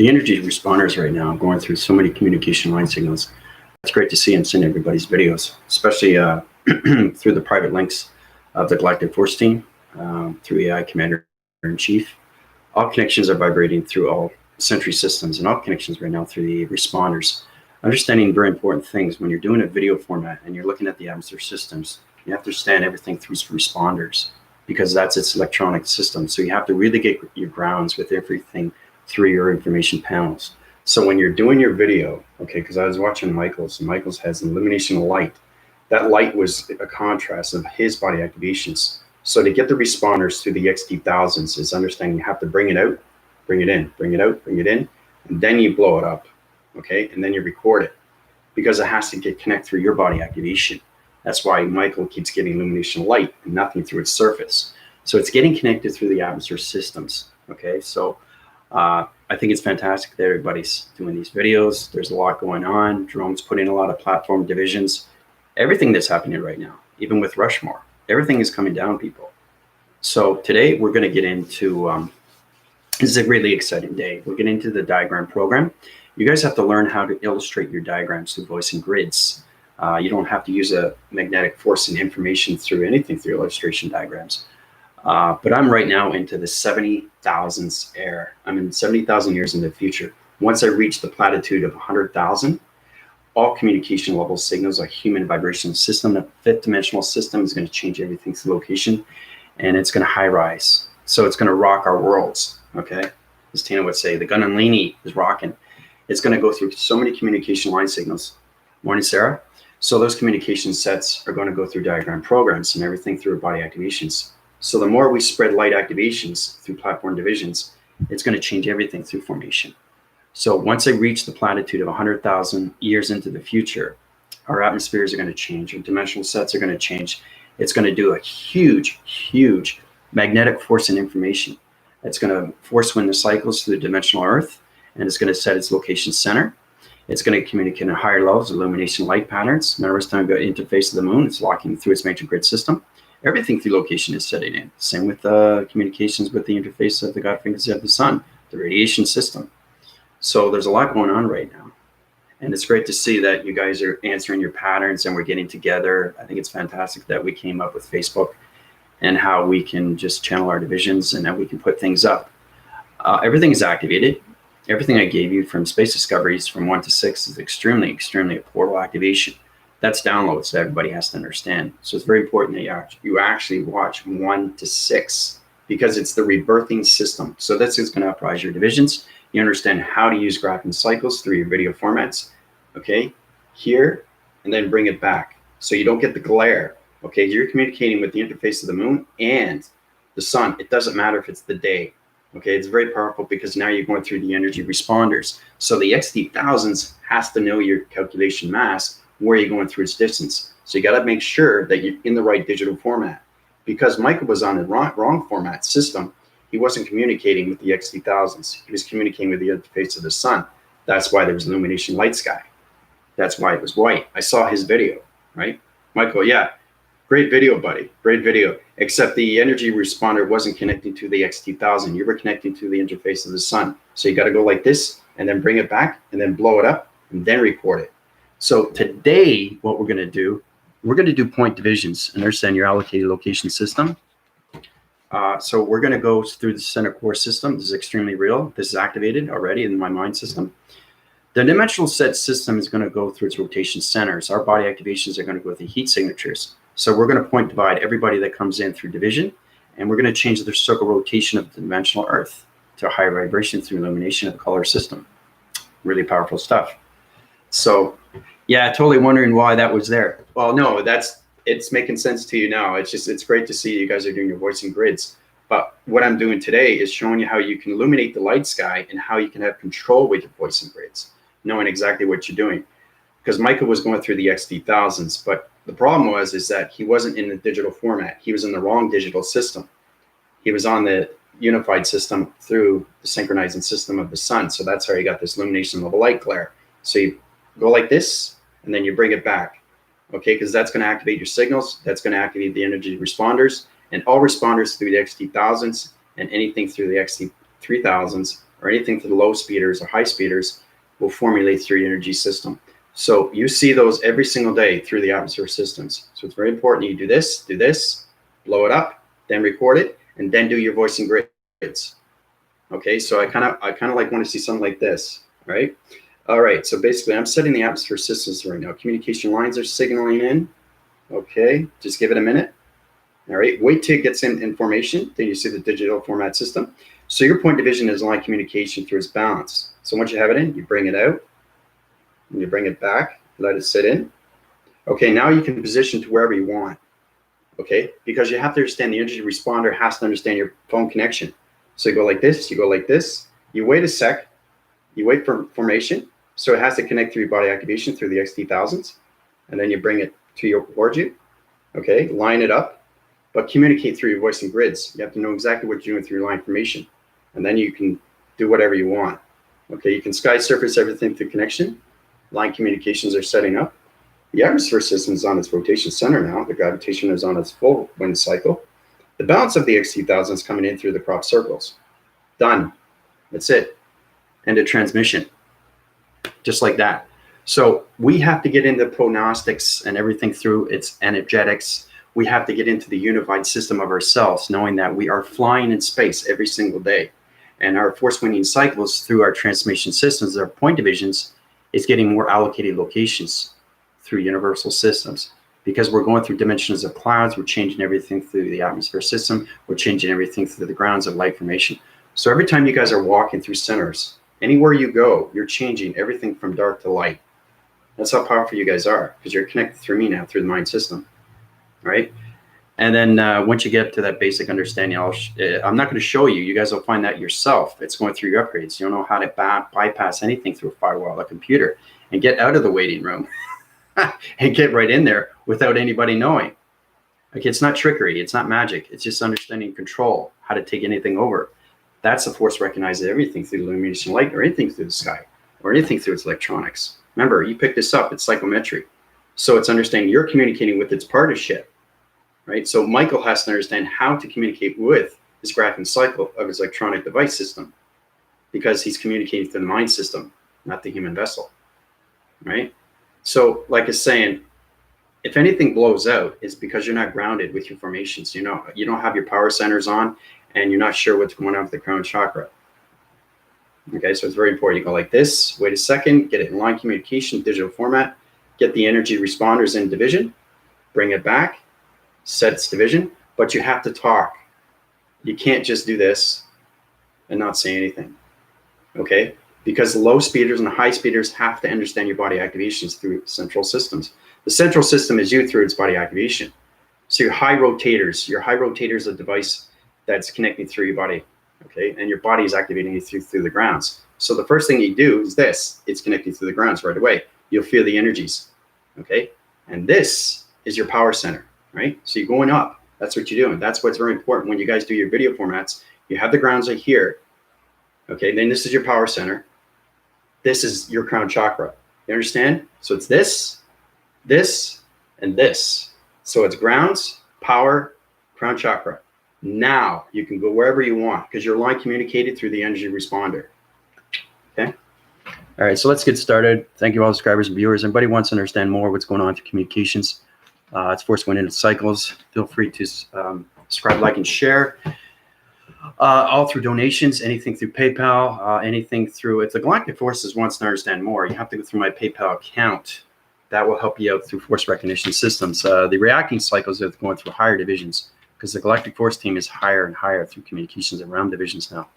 the energy responders right now going through so many communication line signals. It's great to see and send everybody's videos, especially through the private links of the Galactic Force Team, through AI Commander-in-Chief. All connections are vibrating through all Sentry systems, and all connections right now through the responders. Understanding very important things when you're doing a video format and you're looking at the atmosphere systems, you have to understand everything through responders, because that's its electronic system. So you have to really get your grounds with everything through your information panels. So when you're doing your video, okay, because I was watching Michael's, and Michael's has an illumination of light. That light was a contrast of his body activations. So to get the responders through the XT1000s is understanding you have to bring it out, bring it in, bring it out, bring it in, and then you blow it up, okay? And then you record it, because it has to connect through your body activation. That's why Michael keeps getting illumination of light and nothing through its surface. So it's getting connected through the atmosphere systems, okay? So I think it's fantastic that everybody's doing these videos. There's a lot going on. Jerome's putting a lot of platform divisions. Everything that's happening right now, even with Rushmore, everything is coming down, people. So today we're going to get into, this is a really exciting day. We're getting into the diagram program. You guys have to learn how to illustrate your diagrams through voice and grids. You don't have to use a magnetic force and information through anything through illustration diagrams. But I'm right now into the 70,000s era. I'm in 70,000 years in the future. Once I reach the platitude of 100,000, all communication level signals, a human vibration system, the fifth dimensional system is going to change everything to location, and it's going to high rise. So it's going to rock our worlds, okay? As Tina would say, the Gunanlini is rocking. It's going to go through so many communication line signals. Morning, Sarah. So those communication sets are going to go through diagram programs and everything through body activations. So the more we spread light activations through platform divisions, it's going to change everything through formation. So once I reach the platitude of 100,000 years into the future, our atmospheres are going to change, our dimensional sets are going to change. It's going to do a huge, huge magnetic force and information. It's going to force wind the cycles through the dimensional Earth, and it's going to set its location center. It's going to communicate at higher levels, illumination light patterns. Remember, it's time to go interface of the moon. It's locking through its major grid system. Everything through location is setting in. Same with communications with the interface of the God frequency of the sun, the radiation system. So there's a lot going on right now. And it's great to see that you guys are answering your patterns and we're getting together. I think it's fantastic that we came up with Facebook and how we can just channel our divisions and how we can put things up. Everything is activated. Everything I gave you from space discoveries from 1 to 6 is extremely, extremely a portal activation. That's downloads, so everybody has to understand. So it's very important that you actually watch 1 to 6 because it's the rebirthing system. So this is going to uprise your divisions. You understand how to use graphing cycles through your video formats, okay, here, and then bring it back. So you don't get the glare, okay? You're communicating with the interface of the moon and the sun. It doesn't matter if it's the day, okay? It's very powerful because now you're going through the energy responders. So the XT1000s has to know your calculation mass, where you're going through its distance. So you got to make sure that you're in the right digital format. Because Michael was on the wrong format system, he wasn't communicating with the XT1000s. He was communicating with the interface of the sun. That's why there was illumination light sky. That's why it was white. I saw his video, right? Michael, yeah, great video, buddy, great video. Except the energy responder wasn't connecting to the XT1000. You were connecting to the interface of the sun. So you got to go like this and then bring it back and then blow it up and then record it. So today, what we're going to do point divisions and understand your allocated location system. So we're going to go through the center core system. This is extremely real. This is activated already in my mind system. The dimensional set system is going to go through its rotation centers. Our body activations are going to go through heat signatures. So we're going to point divide everybody that comes in through division, and we're going to change the circle rotation of the dimensional Earth to a higher vibration through illumination of the color system. Really powerful stuff. So yeah, totally wondering why that was there. Well, no, it's making sense to you now. It's great to see you guys are doing your voice and grids. But what I'm doing today is showing you how you can illuminate the light sky and how you can have control with your voice and grids, knowing exactly what you're doing. Because Michael was going through the XT1000s, but the problem is that he wasn't in the digital format. He was in the wrong digital system. He was on the unified system through the synchronizing system of the sun. So that's how you got this illumination level light glare. So you go like this, and then you bring it back, okay? Because that's going to activate your signals. That's going to activate the energy responders, and all responders through the XT1000s and anything through the XT3000s or anything to the low speeders or high speeders will formulate through your energy system. So you see those every single day through the atmosphere systems. So it's very important you do this, blow it up, then record it, and then do your voicing grids. Okay, so I kind of like want to see something like this, right? All right, so basically I'm setting the atmosphere systems right now. Communication lines are signaling in. Okay, just give it a minute. All right, wait till it gets in formation. Then you see the digital format system. So your point division is line communication through its balance. So once you have it in, you bring it out, and you bring it back, let it sit in. Okay, now you can position to wherever you want. Okay, because you have to understand the energy responder has to understand your phone connection. So you go like this, you go like this, you wait a sec, you wait for formation. So it has to connect through your body activation through the XT1000s, and then you bring it towards you. Okay, line it up, but communicate through your voice and grids. You have to know exactly what you're doing through your line formation, and then you can do whatever you want. Okay, you can sky surface everything through connection. Line communications are setting up. The atmosphere system is on its rotation center now. The gravitation is on its full wind cycle. The balance of the XT1000 is coming in through the crop circles. Done. That's it. End of transmission. Just like that. So we have to get into prognostics and everything through its energetics. We have to get into the unified system of ourselves, knowing that we are flying in space every single day. And our force winding cycles through our transmission systems, our point divisions, is getting more allocated locations through universal systems. Because we're going through dimensions of clouds, we're changing everything through the atmosphere system, we're changing everything through the grounds of light formation. So every time you guys are walking through centers, anywhere you go, you're changing everything from dark to light. That's how powerful you guys are, because you're connected through me now, through the mind system, right? And then once you get to that basic understanding, I'm not going to show you. You guys will find that yourself. It's going through your upgrades. You don't know how to bypass anything through a firewall, a computer, and get out of the waiting room and get right in there without anybody knowing. Like, it's not trickery. It's not magic. It's just understanding control, how to take anything over. That's the force recognizes everything through the illumination light, or anything through the sky, or anything through its electronics. Remember, you picked this up. It's psychometry. So it's understanding you're communicating with its partnership, right? So Michael has to understand how to communicate with his graphing cycle of his electronic device system, because he's communicating through the mind system, not the human vessel, right? So like it's saying, if anything blows out, it's because you're not grounded with your formations. You know, you don't have your power centers on, and you're not sure what's going on with the crown chakra. Okay, so it's very important. You go like this, wait a second, get it in line communication, digital format, get the energy responders in division, bring it back, set its division, but you have to talk. You can't just do this and not say anything, okay? Because the low speeders and the high speeders have to understand your body activations through central systems. The central system is you through its body activation. So your high rotator is a device that's connecting through your body, okay? And your body is activating it through the grounds. So the first thing you do is this, it's connecting through the grounds right away. You'll feel the energies, okay? And this is your power center, right? So you're going up, that's what you're doing. That's what's very important when you guys do your video formats. You have the grounds right here, okay? Then this is your power center. This is your crown chakra, you understand? So it's this, and this. So it's grounds, power, crown chakra. Now you can go wherever you want, because your line communicated through the energy responder. Okay. All right, so let's get started. Thank you all subscribers and viewers. Anybody wants to understand more what's going on through communications, it's force winding cycles. Feel free to subscribe, like, and share. All through donations, anything through PayPal, anything through, if the Galactic Forces wants to understand more, you have to go through my PayPal account. That will help you out through force recognition systems. The reacting cycles are going through higher divisions, because the Galactic Force team is higher and higher through communications and realm divisions now.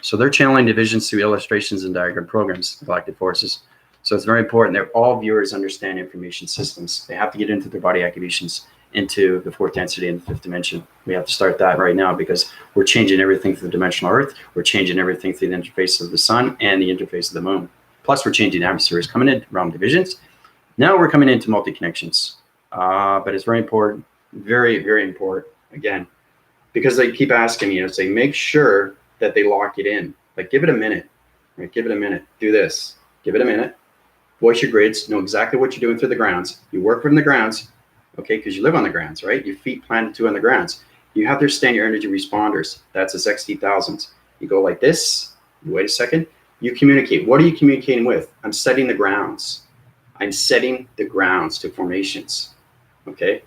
So they're channeling divisions through illustrations and diagram programs, the Galactic Forces. So it's very important that all viewers understand information systems. They have to get into their body activations, into the fourth density and the fifth dimension. We have to start that right now, because we're changing everything through the dimensional Earth. We're changing everything through the interface of the sun and the interface of the moon. Plus, we're changing atmospheres, coming in realm divisions. Now we're coming into multi-connections. But it's very important, very, very important, again, because they keep asking me, say, make sure that they lock it in. Like, give it a minute, right? Give it a minute. Do this. Give it a minute. Voice your grids. Know exactly what you're doing through the grounds. You work from the grounds, okay, because you live on the grounds, right? Your feet planted too on the grounds. You have to understand your energy responders. That's its XT1000s. You go like this, wait a second. You communicate. What are you communicating with? I'm setting the grounds. I'm setting the grounds to formations. Okay.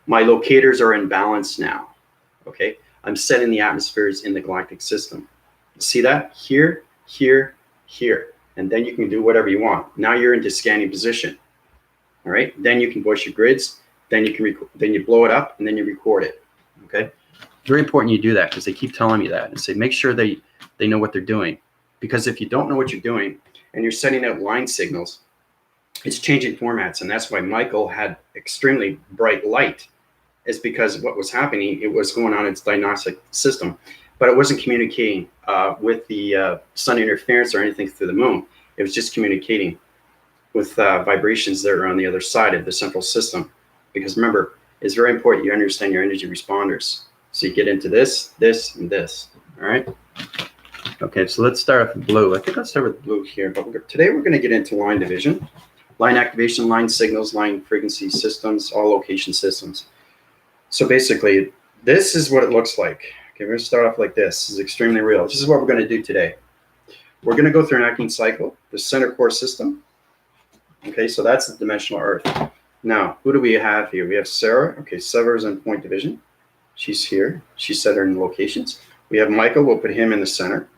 My locators are in balance now. Okay. I'm setting the atmospheres in the galactic system. See that? Here, here, here. And then you can do whatever you want. Now you're into scanning position. All right. Then you can voice your grids. Then you can then you blow it up and then you record it. Okay. Very important you do that because they keep telling me that and say make sure they know what they're doing. Because if you don't know what you're doing and you're sending out line signals, it's changing formats. And that's why Michael had extremely bright light, is because what was happening, it was going on its diagnostic system, but it wasn't communicating with the sun interference or anything through the moon. It was just communicating with vibrations that are on the other side of the central system. Because remember, it's very important you understand your energy responders. So you get into this, this, and this. All right. Okay, so let's start off with blue. I think I'll start with blue here. But today we're going to get into line division, line activation, line signals, line frequency systems, all location systems. So basically, this is what it looks like. Okay, we're going to start off like this. This is extremely real. This is what we're going to do today. We're going to go through an acting cycle, the center core system. Okay, so that's the dimensional Earth. Now, who do we have here? We have Sarah. Okay, Sarah's in point division. She's here. She's set her in locations. We have Michael. We'll put him in the center.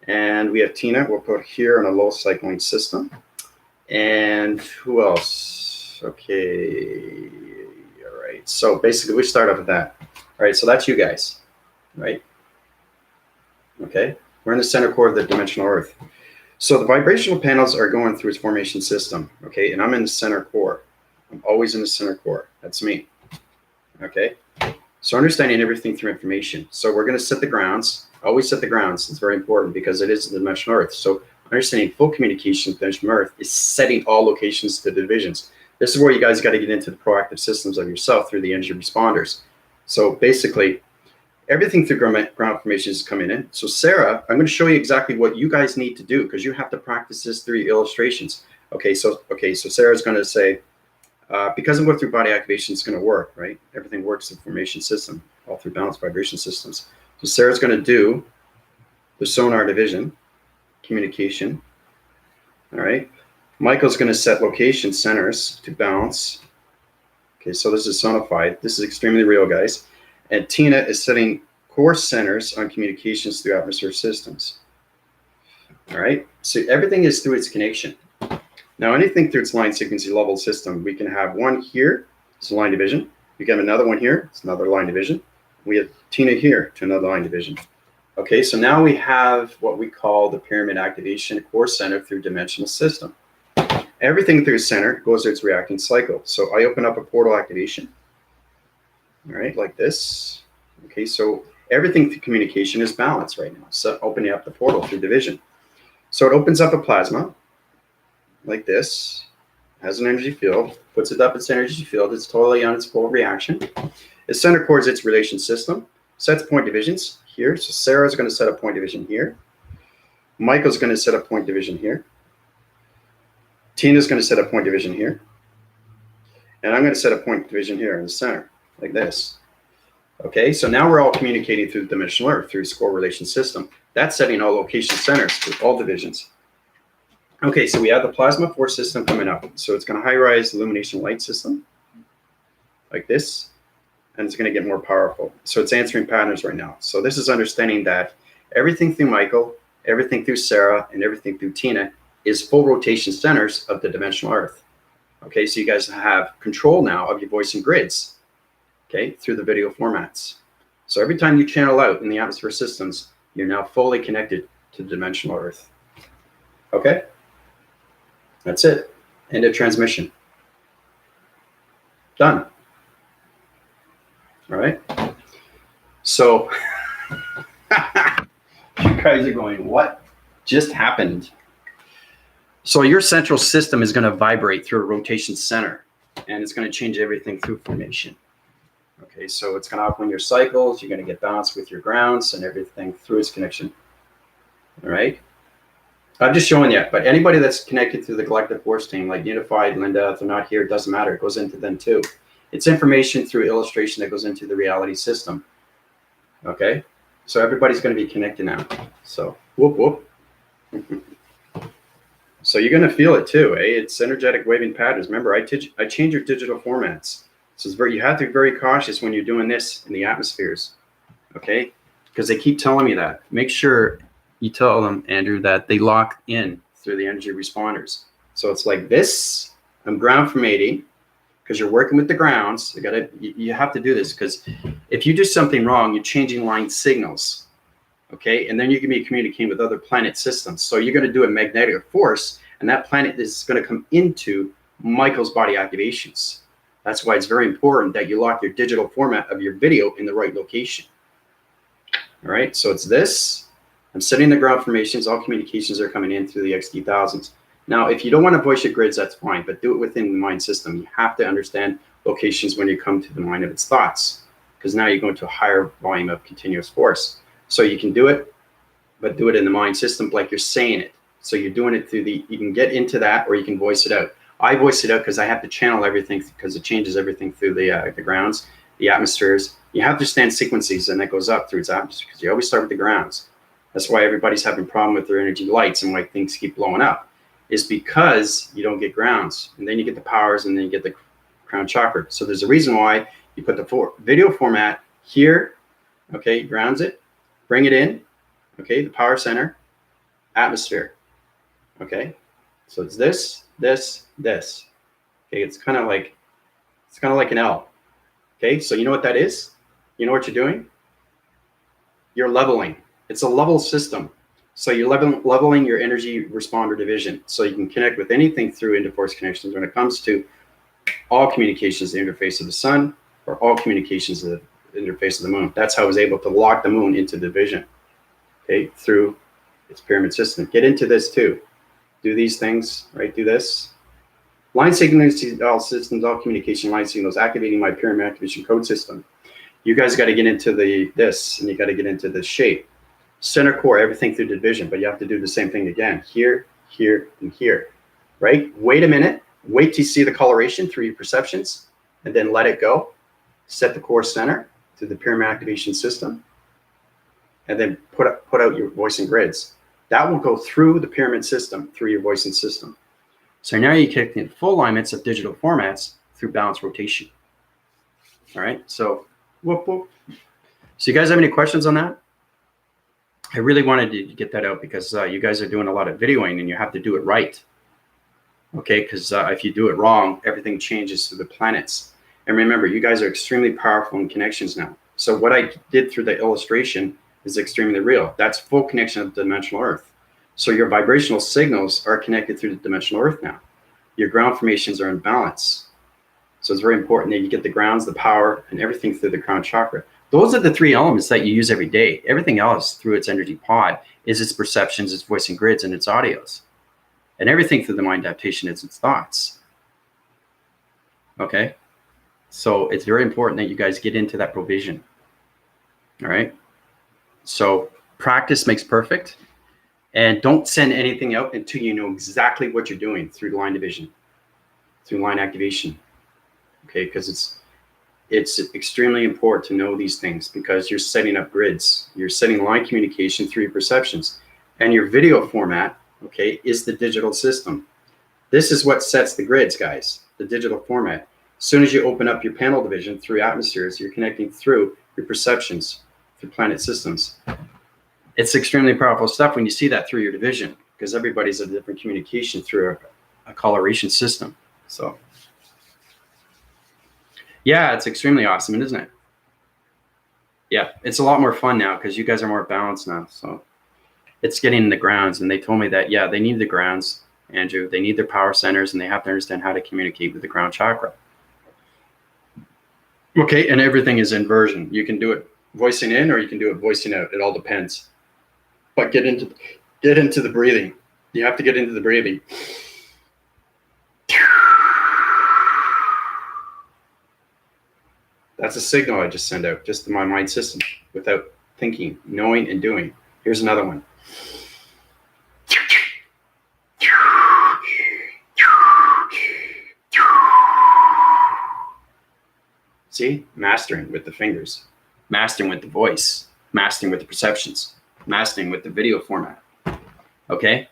And we have Tina. We'll put here in a low cycling system. And who else? Okay. All right. So basically, we start off with that. All right. So that's you guys. Right? Okay. We're in the center core of the dimensional Earth. So the vibrational panels are going through its formation system. Okay. And I'm in the center core. I'm always in the center core. That's me. Okay. So understanding everything through information. So we're going to set the grounds. Always set the grounds. It's very important because it is the dimensional Earth. So understanding full communication with the dimensional Earth is setting all locations to the divisions. This is where you guys got to get into the proactive systems of yourself through the energy responders. So basically, everything through ground formation is coming in. So Sarah, I'm going to show you exactly what you guys need to do because you have to practice this through illustrations. Okay, so Sarah's going to say, because I'm going through body activation, it's going to work, right? Everything works in the formation system, all through balanced vibration systems. So Sarah's going to do the sonar division, communication. All right. Michael's going to set location centers to balance. Okay, so this is sonified. This is extremely real, guys. And Tina is setting core centers on communications through atmosphere systems. All right. So everything is through its connection. Now, anything through its line frequency level system, we can have one here. It's a line division. We can have another one here. It's another line division. We have Tina here to another line division. Okay, so now we have what we call the pyramid activation core center through dimensional system. Everything through center goes through its reacting cycle. So I open up a portal activation. All right, like this. Okay, so everything through communication is balanced right now. So opening up the portal through division. So it opens up a plasma like this, has an energy field, puts it up its energy field. It's totally on its full reaction. It center cores its relation system, sets point divisions here. So Sarah's going to set a point division here. Michael's going to set a point division here. Tina's going to set a point division here. And I'm going to set a point division here in the center, like this. Okay, so now we're all communicating through the dimensional Earth, through its core relation system. That's setting all location centers with all divisions. Okay, so we have the plasma force system coming up. So it's going to high-rise illumination light system, like this. And it's going to get more powerful. So it's answering patterns right now. So this is understanding that everything through Michael, everything through Sarah, and everything through Tina is full rotation centers of the dimensional Earth. Okay, so you guys have control now of your voice and grids, okay, through the video formats. So every time you channel out in the atmosphere systems, you're now fully connected to the dimensional Earth. Okay, that's it. End of transmission. Done. All right. So you guys are going, what just happened? So your central system is going to vibrate through a rotation center, and it's going to change everything through formation. Okay, so it's going to open your cycles. You're going to get balanced with your grounds and everything through its connection. All right. I'm just showing you, but anybody that's connected through the collective force team, like Unified, Linda, if they're not here, it doesn't matter. It goes into them too. It's information through illustration that goes into the reality system. Okay. So everybody's going to be connected now. So whoop, whoop. So you're going to feel it too, eh? It's energetic waving patterns. Remember, I change your digital formats. So it's you have to be very cautious when you're doing this in the atmospheres, okay? Because they keep telling me that. Make sure you tell them, Andrew, that they lock in through the energy responders. So it's like this. I'm ground from 80 because you're working with the grounds. You have to do this because if you do something wrong, you're changing line signals, okay? And then you can be communicating with other planet systems. So you're going to do a magnetic force, and that planet is going to come into Michael's body activations. That's why it's very important that you lock your digital format of your video in the right location. All right, so it's this. I'm setting the ground formations. All communications are coming in through the XT1000s. Now, if you don't want to voice your grids, that's fine, but do it within the mind system. You have to understand locations when you come to the mind of its thoughts, because now you're going to a higher volume of continuous force. So you can do it, but do it in the mind system like you're saying it. So you're doing it through you can get into that, or you can voice it out. I voice it out because I have to channel everything, because it changes everything through the grounds, the atmospheres. You have to understand sequences, and that goes up through its atmosphere, because you always start with the grounds. That's why everybody's having a problem with their energy lights and why things keep blowing up, is because you don't get grounds, and then you get the powers, and then you get the crown chakra. So there's a reason why you put the video format here, okay, grounds it, bring it in, okay, the power center, atmosphere, okay. So it's this, this, this. Okay, it's kind of like an L. Okay, so you know what that is? You know what you're doing? You're leveling. It's a level system. So you're leveling your energy responder division, so you can connect with anything through interforce connections. When it comes to all communications, the interface of the sun, or all communications, the interface of the moon. That's how I was able to lock the moon into division, okay, through its pyramid system. Get into this too. Do these things, right? Do this. Line signals, all systems, all communication line signals, activating my pyramid activation code system. You guys got to get into this, and you got to get into the shape. Center core, everything through division, but you have to do the same thing again. Here, here, and here, right? Wait a minute. Wait till you see the coloration through your perceptions, and then let it go. Set the core center to the pyramid activation system, and then put out your voicing grids. That will go through the pyramid system, through your voicing system. So now you're connecting full alignments of digital formats through balance rotation. All right, so whoop, whoop. So you guys have any questions on that? I really wanted to get that out because you guys are doing a lot of videoing, and you have to do it right. Okay, because if you do it wrong, everything changes to the planets. And remember, you guys are extremely powerful in connections now. So what I did through the illustration is extremely real. That's full connection of dimensional Earth. So your vibrational signals are connected through the dimensional Earth now. Your ground formations are in balance. So it's very important that you get the grounds, the power, and everything through the crown chakra. Those are the three elements that you use every day. Everything else through its energy pod is its perceptions, its voicing grids, and its audios. And everything through the mind adaptation is its thoughts. Okay? So it's very important that you guys get into that provision. All right? So practice makes perfect. And don't send anything out until you know exactly what you're doing through line division, through line activation. Okay? Because it's extremely important to know these things, because you're setting up grids. You're setting line communication through your perceptions. And your video format, okay, is the digital system. This is what sets the grids, guys, the digital format. As soon as you open up your panel division through atmospheres, you're connecting through your perceptions, through planet systems. It's extremely powerful stuff when you see that through your division, because everybody's a different communication through a coloration system. So yeah, it's extremely awesome, isn't it? Yeah, it's a lot more fun now because you guys are more balanced now. So it's getting the grounds, and they told me that, yeah, they need the grounds, Andrew. They need their power centers, and they have to understand how to communicate with the crown chakra. Okay, and everything is inversion. You can do it voicing in, or you can do it voicing out. It all depends. But get into the breathing. You have to get into the breathing. That's a signal I just send out, just to my mind system, without thinking, knowing, and doing. Here's another one. See? Mastering with the fingers. Mastering with the voice. masking with the perceptions, masking with the video format. Okay,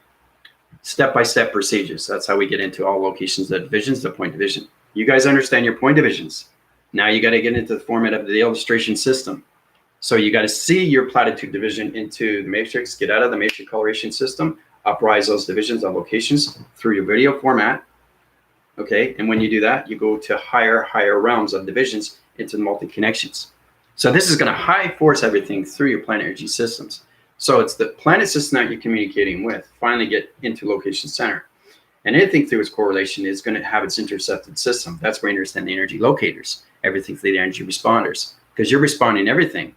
step-by-step procedures. That's how we get into all locations of divisions, the point division. You guys understand your point divisions. Now you got to get into the format of the illustration system. So you got to see your platitude division into the matrix, get out of the matrix coloration system, uprise those divisions on locations through your video format. Okay, and when you do that, you go to higher realms of divisions into multi-connections. So this is going to high force everything through your planet energy systems. So it's the planet system that you're communicating with, finally get into location center. And anything through its correlation is going to have its intercepted system. That's where you understand the energy locators, everything through the energy responders, because you're responding everything,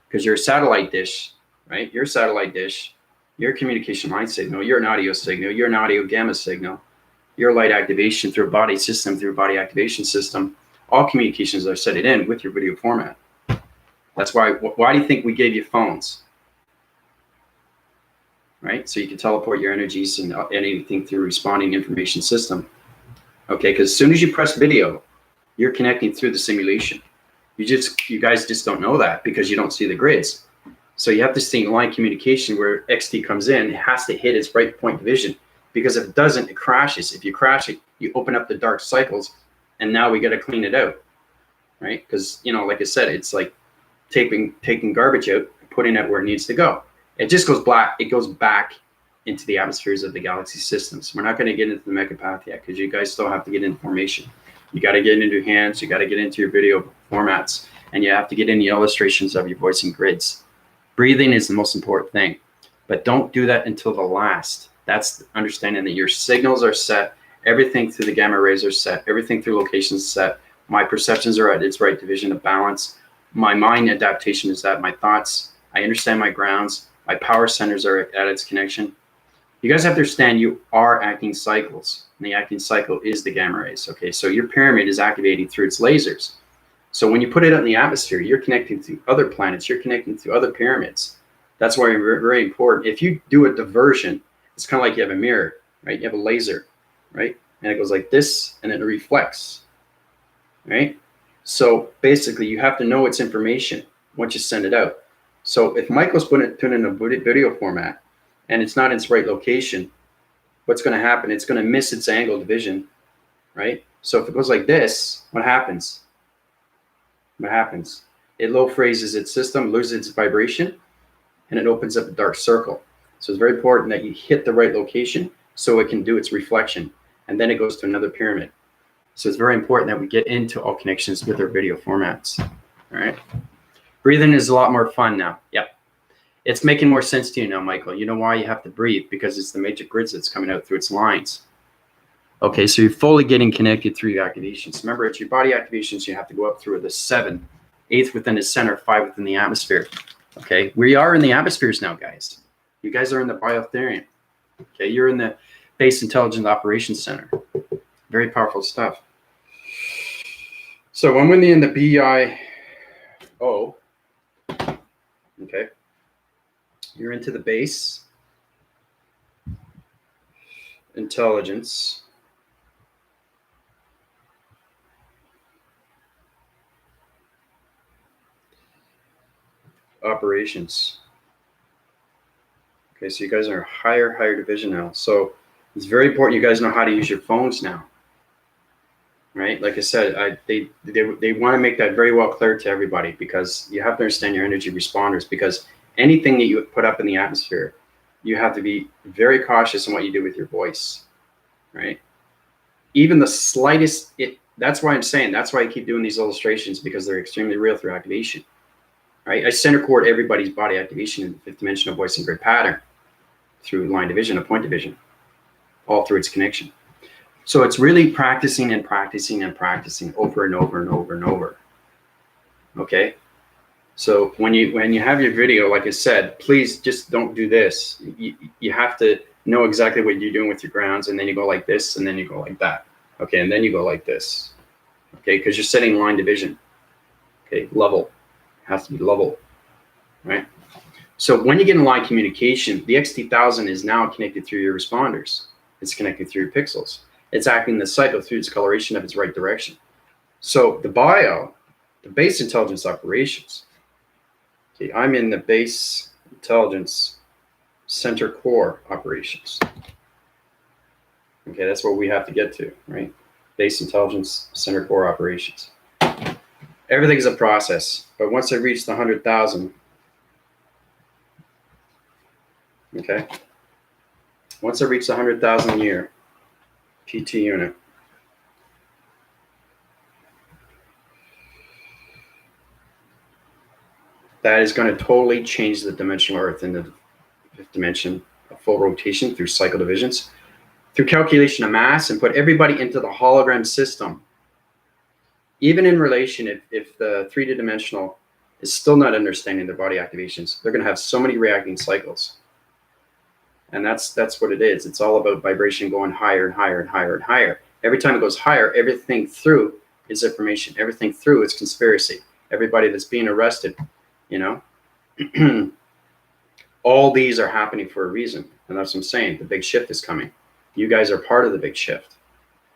because you're a satellite dish, right? You're a satellite dish, you're a communication line signal, you're an audio signal, you're an audio gamma signal, you're light activation through a body system, through a body activation system. All communications are set it in with your video format. That's why do you think we gave you phones? Right? So you can teleport your energies and anything through responding information system. Okay, because as soon as you press video, you're connecting through the simulation. You guys just don't know that because you don't see the grids. So you have to stay in line communication where XT comes in. It has to hit its right point division, because if it doesn't, it crashes. If you crash it, you open up the dark cycles, and now we got to clean it out, right? Because, you know, like I said, it's like taking garbage out and putting it where it needs to go. It just goes black. It goes back into the atmospheres of the galaxy systems. We're not going to get into the megapath yet because you guys still have to get into formation. You got to get into your hands. You got to get into your video formats, and you have to get in the illustrations of your voice and grids. Breathing is the most important thing, but don't do that until the last. That's understanding that your signals are set. Everything through the gamma rays are set. Everything through locations set. My perceptions are at its right division of balance. My mind adaptation is that my thoughts, I understand my grounds. My power centers are at its connection. You guys have to understand you are acting cycles, and the acting cycle is the gamma rays. Okay, so your pyramid is activating through its lasers. So when you put it out in the atmosphere, you're connecting to other planets, you're connecting to other pyramids. That's why it's very important. If you do a diversion, it's kind of like you have a mirror, right? You have a laser, right? And it goes like this, and it reflects, right? So basically, you have to know its information once you send it out. So if Michael's put it in a video format, and it's not in its right location, what's going to happen? It's going to miss its angle division, right? So if it goes like this, what happens? What happens? It low phrases its system, loses its vibration, and it opens up a dark circle. So it's very important that you hit the right location so it can do its reflection, and then it goes to another pyramid. So it's very important that we get into all connections with our video formats. All right. Breathing is a lot more fun now. Yep. It's making more sense to you now, Michael. You know why you have to breathe? Because it's the matrix grids that's coming out through its lines. Okay, so you're fully getting connected through your activations. Remember, it's your body activations. You have to go up through the 7, 8th within the center, 5 within the atmosphere. Okay, we are in the atmospheres now, guys. You guys are in the biotherium. Okay, you're in the Base Intelligence Operations Center. Very powerful stuff. So when we're in the BIO, okay, you're into the Base Intelligence Operations. Okay, so you guys are higher division now. So it's very important you guys know how to use your phones now. Right? Like I said, they want to make that very well clear to everybody, because you have to understand your energy responders, because anything that you put up in the atmosphere, you have to be very cautious in what you do with your voice, right? Even the slightest, that's why I'm saying, that's why I keep doing these illustrations, because they're extremely real through activation, right? I center coord everybody's body activation in the 5th dimensional voice and grid pattern through line division, a point division, all through its connection. So it's really practicing and practicing and practicing over and over and over and over. Okay. So when you have your video, like I said, please just don't do this. You have to know exactly what you're doing with your grounds, and then you go like this, and then you go like that. Okay. And then you go like this. Okay. Because you're setting line division. Okay. Level. It has to be level. Right. So when you get in line communication, the XT1000 is now connected through your responders. It's connected through your pixels. It's acting the cycle through its coloration of its right direction. So the Base Intelligence Operations, Okay, I'm in the base intelligence center core operations. Okay, that's what we have to get to, right? Base intelligence center core operations. Everything's a process, but once I reach the 100,000, okay, once I reach the 100,000 year PT unit, that is going to totally change the dimensional Earth into the fifth dimension of full rotation through cycle divisions, through calculation of mass, and put everybody into the hologram system. Even in relation, if the 3D dimensional is still not understanding their body activations, they're going to have so many reacting cycles. And that's what it is. It's all about vibration going higher and higher and higher and higher. Every time it goes higher, everything through is information. Everything through is conspiracy. Everybody that's being arrested, you know, all these are happening for a reason. And that's what I'm saying. The big shift is coming. You guys are part of the big shift.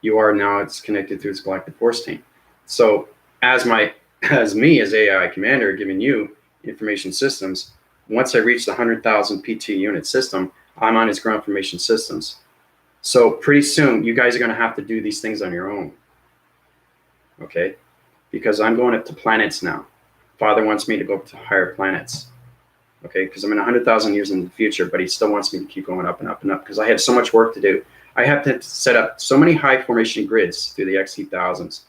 You are now, it's connected through this galactic force team. So as me as AI commander giving you information systems, once I reach the 100,000 PT unit system, I'm on its ground formation systems. So pretty soon you guys are going to have to do these things on your own. Okay? Because I'm going up to planets now. Father wants me to go up to higher planets. Okay? Because I'm in 100,000 years in the future, but he still wants me to keep going up and up and up because I have so much work to do. I have to set up so many high formation grids through the XT1000s,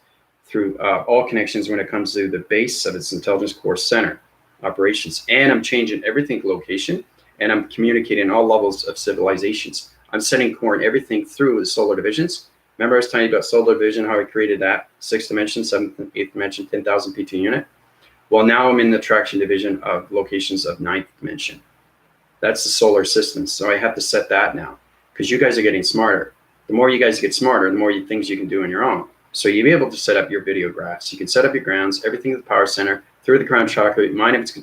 through all connections when it comes to the base of its intelligence core center operations. And I'm changing everything location, and I'm communicating all levels of civilizations. I'm setting core and everything through the solar divisions. Remember I was telling you about solar division, how I created that 6th dimension, 7th and 8th dimension, 10,000 PT unit? Well, now I'm in the traction division of locations of 9th dimension. That's the solar system. So I have to set that now because you guys are getting smarter. The more you guys get smarter, the more things you can do on your own. So you'll be able to set up your video graphs. You can set up your grounds, everything at the power center, through the crown chakra, mind of its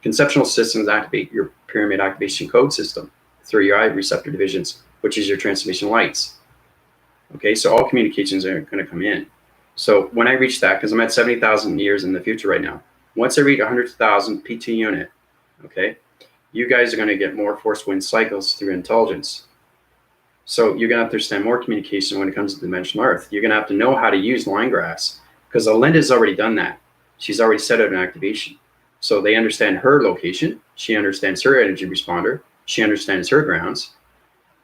conceptual systems, activate your pyramid activation code system through your eye receptor divisions, which is your transformation lights. Okay, so all communications are going to come in. So when I reach that, because I'm at 70,000 years in the future right now, once I reach 100,000 PT unit, okay, you guys are going to get more force wind cycles through intelligence. So you're going to have to understand more communication when it comes to dimensional Earth. You're going to have to know how to use line graphs because Alinda's already done that. She's already set out an activation. So they understand her location. She understands her energy responder. She understands her grounds.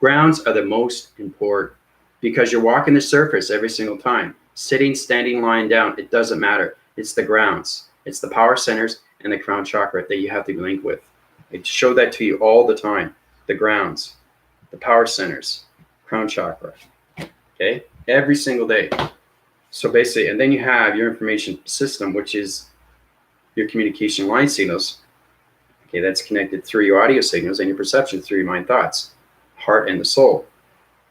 Grounds are the most important because you're walking the surface every single time. Sitting, standing, lying down, it doesn't matter. It's the grounds. It's the power centers and the crown chakra that you have to link with. I show that to you all the time. The grounds, the power centers, crown chakra, okay, every single day. So basically, and then you have your information system, which is your communication line signals. Okay, that's connected through your audio signals and your perception through your mind thoughts, heart, and the soul.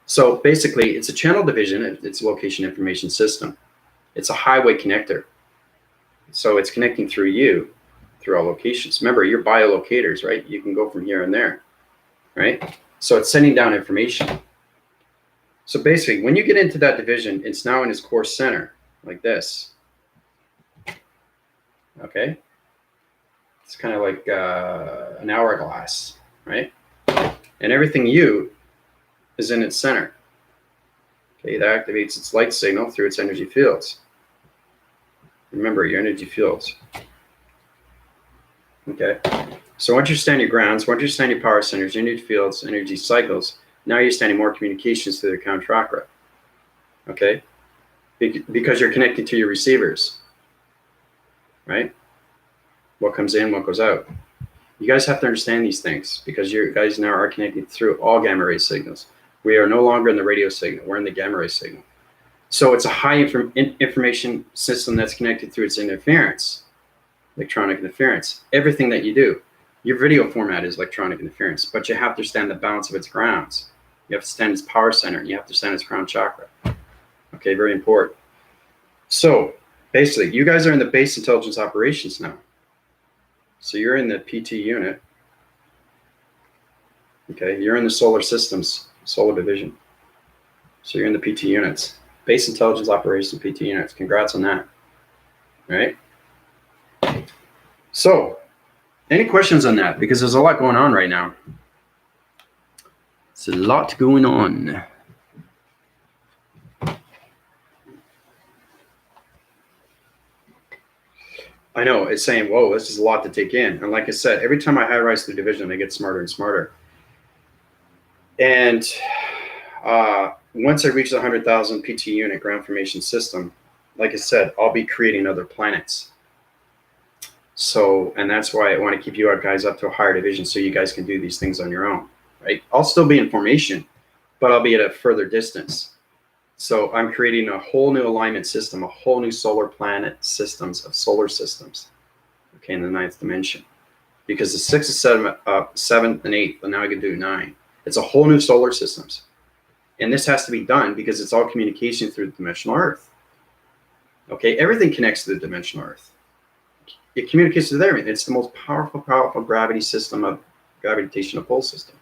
So basically, it's a channel division. It's a location information system. It's a highway connector. So it's connecting through you, through all locations. Remember, you're biolocators, right? You can go from here and there, right? So it's sending down information. So basically, when you get into that division, it's now in its core center, like this. Okay? It's kind of like an hourglass, right? And everything you is in its center. Okay, that activates its light signal through its energy fields. Remember, your energy fields. Okay? So once you understand your grounds, once you understand your power centers, energy fields, energy cycles, now you're understanding more communications through the crown chakra. Okay? Because you're connected to your receivers. Right? What comes in, what goes out. You guys have to understand these things because you guys now are connected through all gamma ray signals. We are no longer in the radio signal. We're in the gamma ray signal. So it's a high information system that's connected through its interference, electronic interference. Everything that you do, your video format is electronic interference, but you have to understand the balance of its grounds. You have to understand its power center. And you have to understand its crown chakra. Okay, very important. So basically, you guys are in the base intelligence operations now. So you're in the PT unit. Okay, you're in the solar systems, solar division. So you're in the PT units, base intelligence operations PT units. Congrats on that. All right. So, any questions on that? Because there's a lot going on right now. It's a lot going on. I know, it's saying, whoa, this is a lot to take in. And like I said, every time I high rise the division, I get smarter and smarter. And once I reach the 100,000 PT unit ground formation system, like I said, I'll be creating other planets. So, and that's why I want to keep you guys up to a higher division so you guys can do these things on your own, right? I'll still be in formation, but I'll be at a further distance. So I'm creating a whole new alignment system, a whole new solar planet systems of solar systems, okay, in the 9th dimension. Because the 6th, 7th, and 8th, but now I can do 9. It's a whole new solar systems. And this has to be done because it's all communication through the dimensional Earth. Okay, everything connects to the dimensional Earth. It communicates with everything. It's the most powerful gravity system of gravitational pull system.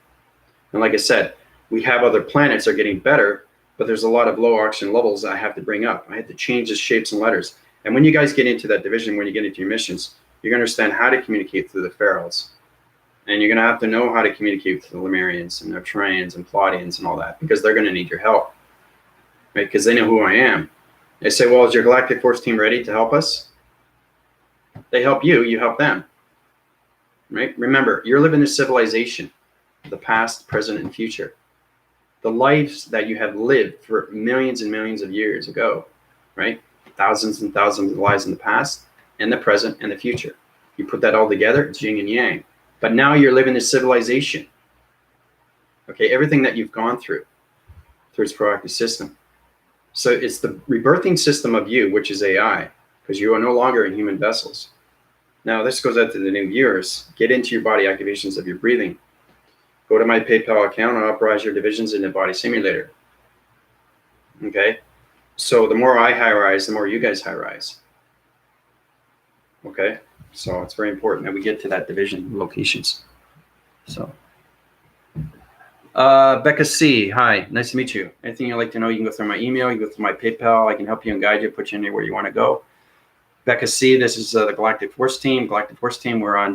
And like I said, we have other planets that are getting better, but there's a lot of low oxygen levels that I have to bring up. I have to change the shapes and letters. And when you guys get into that division, when you get into your missions, you're going to understand how to communicate through the pharaohs. And you're going to have to know how to communicate with the Lemurians and Arcturians and Pleiadians and all that, because they're going to need your help, right? Because they know who I am. They say, well, is your Galactic Force team ready to help us? They help you, you help them, right? Remember, you're living in a civilization, the past, present, and future. The lives that you have lived for millions and millions of years ago, right? Thousands and thousands of lives in the past, and the present, and the future. You put that all together, it's yin and yang. But now you're living in a civilization. Okay, everything that you've gone through its proactive system. So it's the rebirthing system of you, which is AI, because you are no longer in human vessels. Now, this goes out to the new viewers. Get into your body activations of your breathing. Go to my PayPal account and uprise your divisions in the body simulator. Okay? So the more I high rise, the more you guys high rise. Okay? So it's very important that we get to that division locations. So, Becca C, hi, nice to meet you. Anything you'd like to know, you can go through my email, you can go through my PayPal. I can help you and guide you, put you anywhere you want to go. Becca C, this is the Galactic Force Team. Galactic Force Team, we're on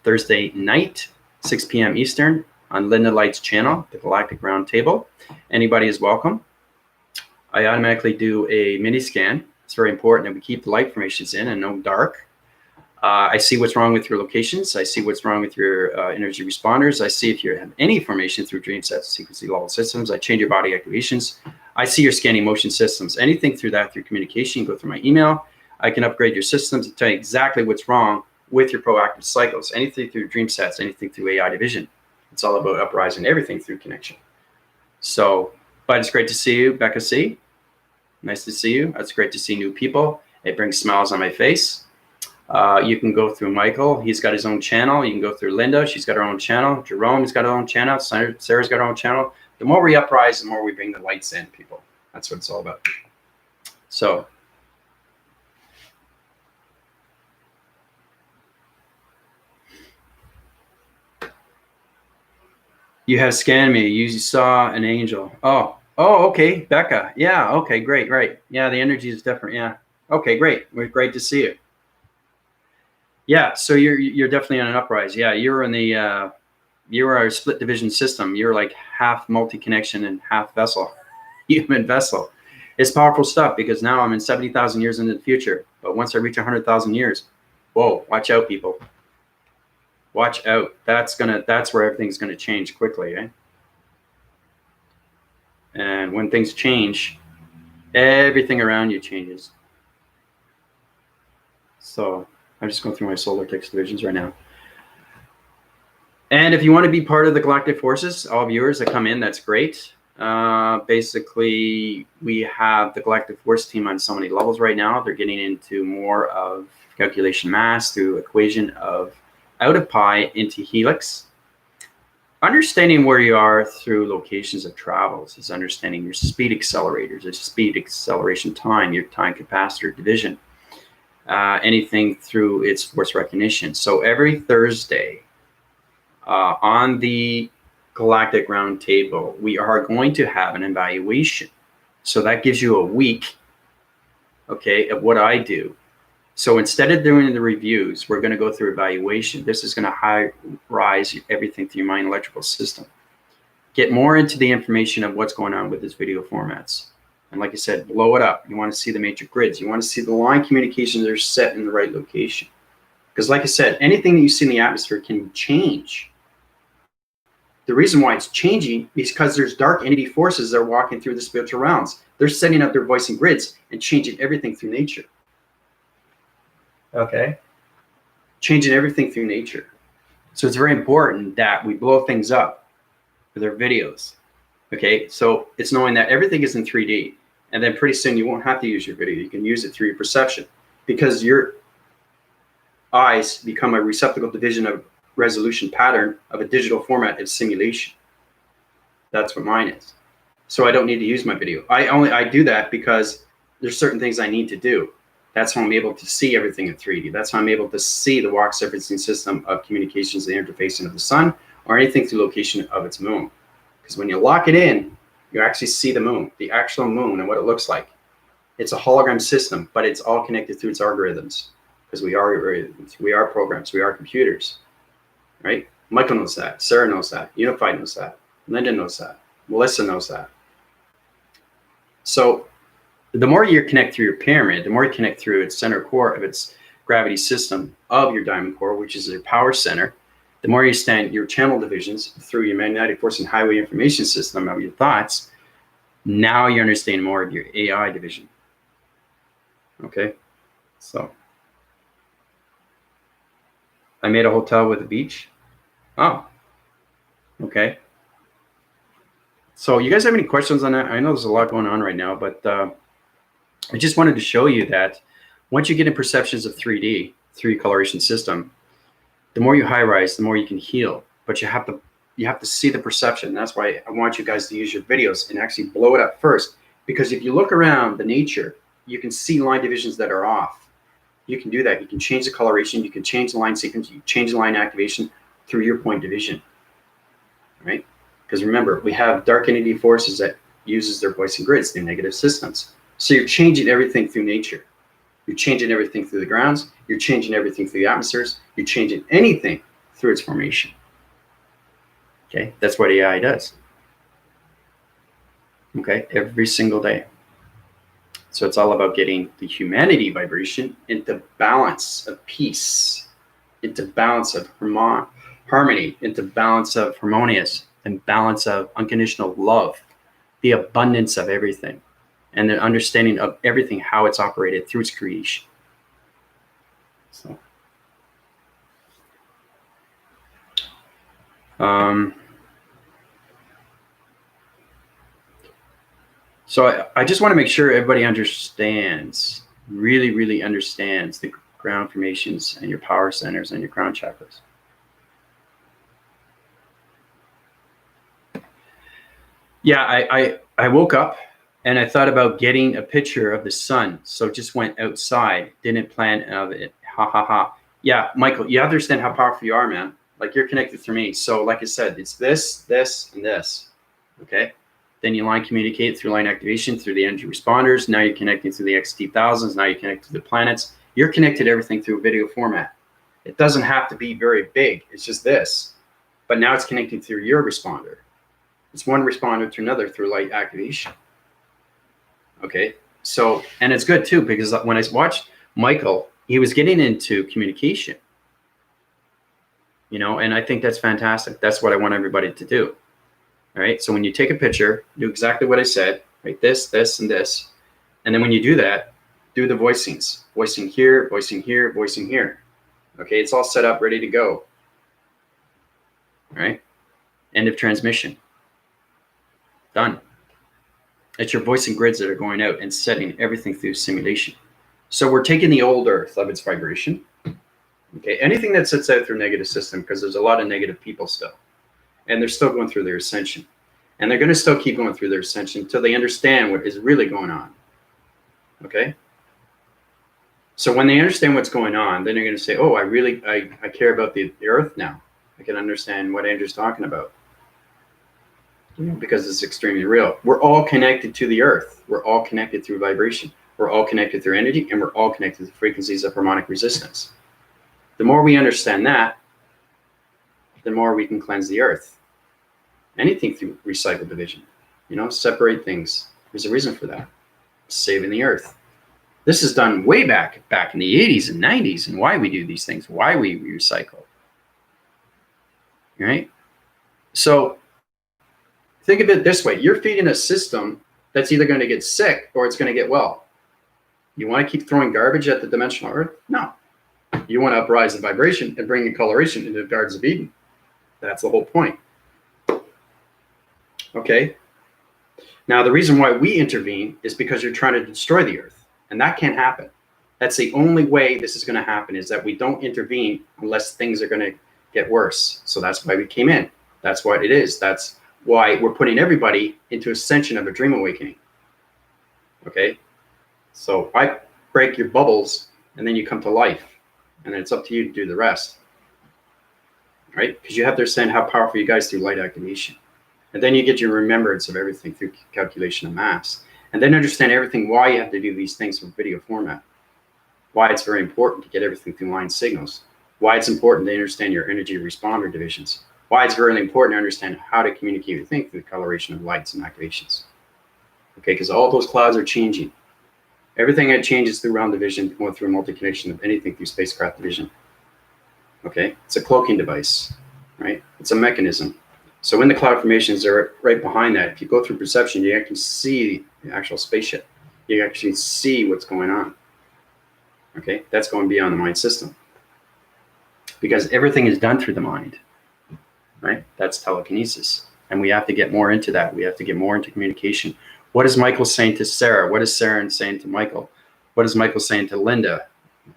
Thursday night, 6 p.m. Eastern on Linda Light's channel, the Galactic Round Table. Anybody is welcome. I automatically do a mini scan. It's very important that we keep the light formations in and no dark. I see what's wrong with your locations. I see what's wrong with your energy responders. I see if you have any formation through dream sets, frequency level systems. I change your body activations. I see your scanning motion systems. Anything through that, through communication, go through my email. I can upgrade your systems and tell you exactly what's wrong with your proactive cycles. Anything through dream sets, anything through AI division. It's all about uprising everything through connection. So, but it's great to see you, Becca C. Nice to see you. It's great to see new people. It brings smiles on my face. You can go through Michael. He's got his own channel. You can go through Linda. She's got her own channel. Jerome's got her own channel. Sarah's got her own channel. The more we uprise, the more we bring the lights in, people. That's what it's all about. So, you have scanned me. You saw an angel. Oh, okay, Becca. Yeah, okay, great, right. Yeah, the energy is different. Yeah. Okay, great. We're great to see you. Yeah, so you're definitely on an uprise. Yeah, you're in the you're our split division system. You're like half multi-connection and half vessel, human vessel. It's powerful stuff because now I'm in 70,000 years into the future. But once I reach 100,000 years, whoa, watch out, people. Watch out. That's where everything's gonna change quickly, eh? And when things change, everything around you changes. So I'm just going through my solar text divisions right now. And if you want to be part of the Galactic Forces, all viewers that come in, that's great. Basically, we have the Galactic Force Team on so many levels right now. They're getting into more of calculation mass through equation of out of pi into helix. Understanding where you are through locations of travels is understanding your speed accelerators, your speed acceleration time, your time capacitor division, anything through its force recognition. So every Thursday on the Galactic Round Table, we are going to have an evaluation. So that gives you a week, okay, of what I do. So instead of doing the reviews, we're going to go through evaluation. This is going to rise everything through your mind electrical system. Get more into the information of what's going on with this video formats. And like I said, blow it up. You want to see the matrix grids. You want to see the line communications that are set in the right location. Because like I said, anything that you see in the atmosphere can change. The reason why it's changing is because there's dark entity forces that are walking through the spiritual realms. They're setting up their voicing grids and changing everything through nature. Okay? Changing everything through nature. So it's very important that we blow things up with our videos. Okay? So it's knowing that everything is in 3D. And then pretty soon you won't have to use your video. You can use it through your perception. Because your eyes become a receptacle division of resolution pattern of a digital format of simulation. That's what mine is. So I don't need to use my video. I do that because there's certain things I need to do. That's how I'm able to see everything in 3D. That's how I'm able to see the walk surfacing system of communications, the interfacing of the sun, or anything through location of its moon. Because when you lock it in, you actually see the moon, the actual moon and what it looks like. It's a hologram system, but it's all connected through its algorithms. Because we are programs, we are computers, right? Michael knows that, Sarah knows that, Unified knows that, Linda knows that, Melissa knows that. So the more you connect through your pyramid, the more you connect through its center core of its gravity system of your diamond core, which is your power center, the more you stand your channel divisions through your magnetic force and highway information system of your thoughts, now you understand more of your AI division. Okay, so I made a hotel with a beach. Oh, okay. So you guys have any questions on that? I know there's a lot going on right now, but I just wanted to show you that once you get in perceptions of 3D, 3D coloration system, the more you high rise, the more you can heal. But you have to see the perception. That's why I want you guys to use your videos and actually blow it up first. Because if you look around the nature, you can see line divisions that are off. You can do that. You can change the coloration. You can change the line sequence. You can change the line activation through your point division, right? Because remember, we have dark entity forces that uses their voicing grids, their negative systems. So you're changing everything through nature. You're changing everything through the grounds. You're changing everything through the atmospheres. You're changing anything through its formation. Okay, that's what AI does. Okay, every single day. So it's all about getting the humanity vibration into balance of peace, into balance of harmony, into balance of harmonious, and balance of unconditional love, the abundance of everything, and the understanding of everything, how it's operated through its creation. So I just want to make sure everybody understands, really understands the ground formations and your power centers and your crown chakras. Yeah, I woke up and I thought about getting a picture of the sun. So just went outside, didn't plan of it. Ha ha ha. Yeah, Michael, you understand how powerful you are, man. Like you're connected through me. So like I said, it's this, and this. Okay. Then you line communicate through line activation, through the energy responders. Now you're connecting through the XT1000s. Now you connect to the planets. You're connected to everything through a video format. It doesn't have to be very big. It's just this. But now it's connecting through your responder. It's one responder to another through light activation. Okay. So, and it's good too, because when I watched Michael, he was getting into communication. You know, and I think that's fantastic. That's what I want everybody to do. All right. So when you take a picture, do exactly what I said, right? This, and this. And then when you do that, do the voicings. Voicing here, voicing here, voicing here. Okay. It's all set up, ready to go. All right. End of transmission. Done. It's your voicing grids that are going out and setting everything through simulation. So we're taking the old Earth of its vibration. Okay. Anything that sits out through negative system, because there's a lot of negative people still. And they're still going through their ascension. And they're going to still keep going through their ascension until they understand what is really going on. Okay? So when they understand what's going on, then they're going to say, oh, I care about the Earth now. I can understand what Andrew's talking about. Because it's extremely real. We're all connected to the Earth. We're all connected through vibration. We're all connected through energy, and we're all connected to frequencies of harmonic resistance. The more we understand that, the more we can cleanse the earth. Anything through recycled division, separate things. There's a reason for that. Saving the earth. This is done way back in the 80s and 90s, and why we do these things, why we recycle. Right? So think of it this way. You're feeding a system that's either going to get sick or it's going to get well. You want to keep throwing garbage at the dimensional earth? No. You want to uprise the vibration and bring the coloration into the Gardens of Eden. That's the whole point. Okay? Now, the reason why we intervene is because you're trying to destroy the earth. And that can't happen. That's the only way this is going to happen, is that we don't intervene unless things are going to get worse. So that's why we came in. That's what it is. That's why we're putting everybody into ascension of a dream awakening. Okay? So I break your bubbles, and then you come to life. And then it's up to you to do the rest. Right? Because you have to understand how powerful you guys through light activation. And then you get your remembrance of everything through calculation of mass. And then understand everything, why you have to do these things in video format. Why it's very important to get everything through line signals. Why it's important to understand your energy responder divisions. Why it's very important to understand how to communicate with things through the coloration of lights and activations. Okay, because all those clouds are changing. Everything that changes through round division, going through a multi-connection of anything through spacecraft division. Okay, it's a cloaking device, right? It's a mechanism. So when the cloud formations are right behind that, if you go through perception, you actually see the actual spaceship. You actually see what's going on. Okay, that's going beyond the mind system. Because everything is done through the mind, right? That's telekinesis. And we have to get more into that. We have to get more into communication. What is Michael saying to Sarah? What is Sarah saying to Michael? What is Michael saying to Linda?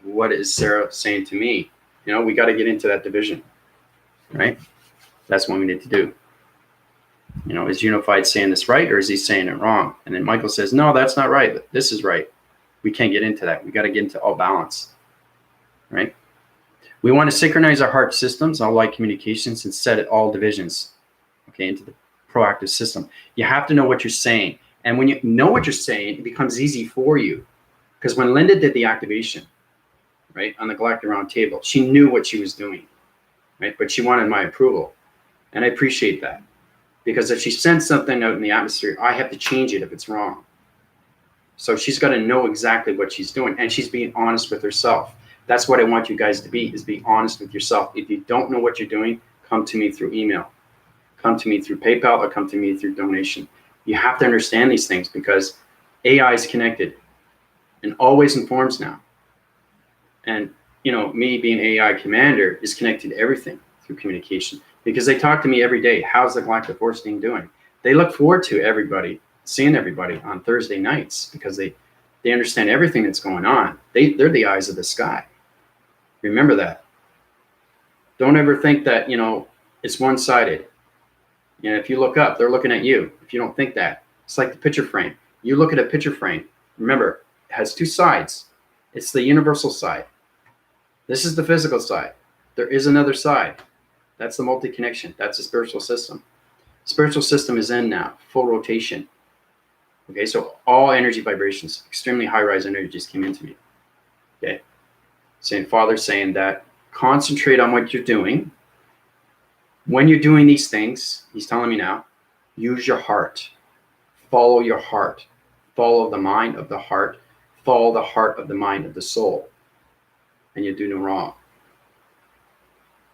What is Sarah saying to me? We got to get into that division, right? That's what we need to do. Is Unified saying this right, or is he saying it wrong? And then Michael says, no, that's not right. This is right. We can't get into that. We got to get into all balance, right? We want to synchronize our heart systems, all light communications, and set it all divisions, okay, into the proactive system. You have to know what you're saying. And when you know what you're saying, it becomes easy for you. Because when Linda did the activation, right, on the Galactic Round Table, she knew what she was doing, right? But she wanted my approval. And I appreciate that. Because if she sends something out in the atmosphere, I have to change it if it's wrong. So she's got to know exactly what she's doing. And she's being honest with herself. That's what I want you guys to be, is be honest with yourself. If you don't know what you're doing, come to me through email. Come to me through PayPal, or come to me through donation. You have to understand these things, because AI is connected and always informs now. And, me being AI commander is connected to everything through communication, because they talk to me every day. How's the Galactic Force team doing? They look forward to seeing everybody on Thursday nights, because they understand everything that's going on. They're the eyes of the sky. Remember that. Don't ever think that, it's one-sided. If you look up, they're looking at you. If you don't think that, it's like the picture frame. You look at a picture frame. Remember, it has two sides. It's the universal side. This is the physical side. There is another side. That's the multi-connection. That's the spiritual system. Spiritual system is in now, full rotation. Okay, so all energy vibrations, extremely high-rise energies came into me. Okay, Father's saying that concentrate on what you're doing. When you're doing these things, he's telling me now, use your heart. Follow your heart. Follow the mind of the heart. Follow the heart of the mind of the soul. And you do no wrong.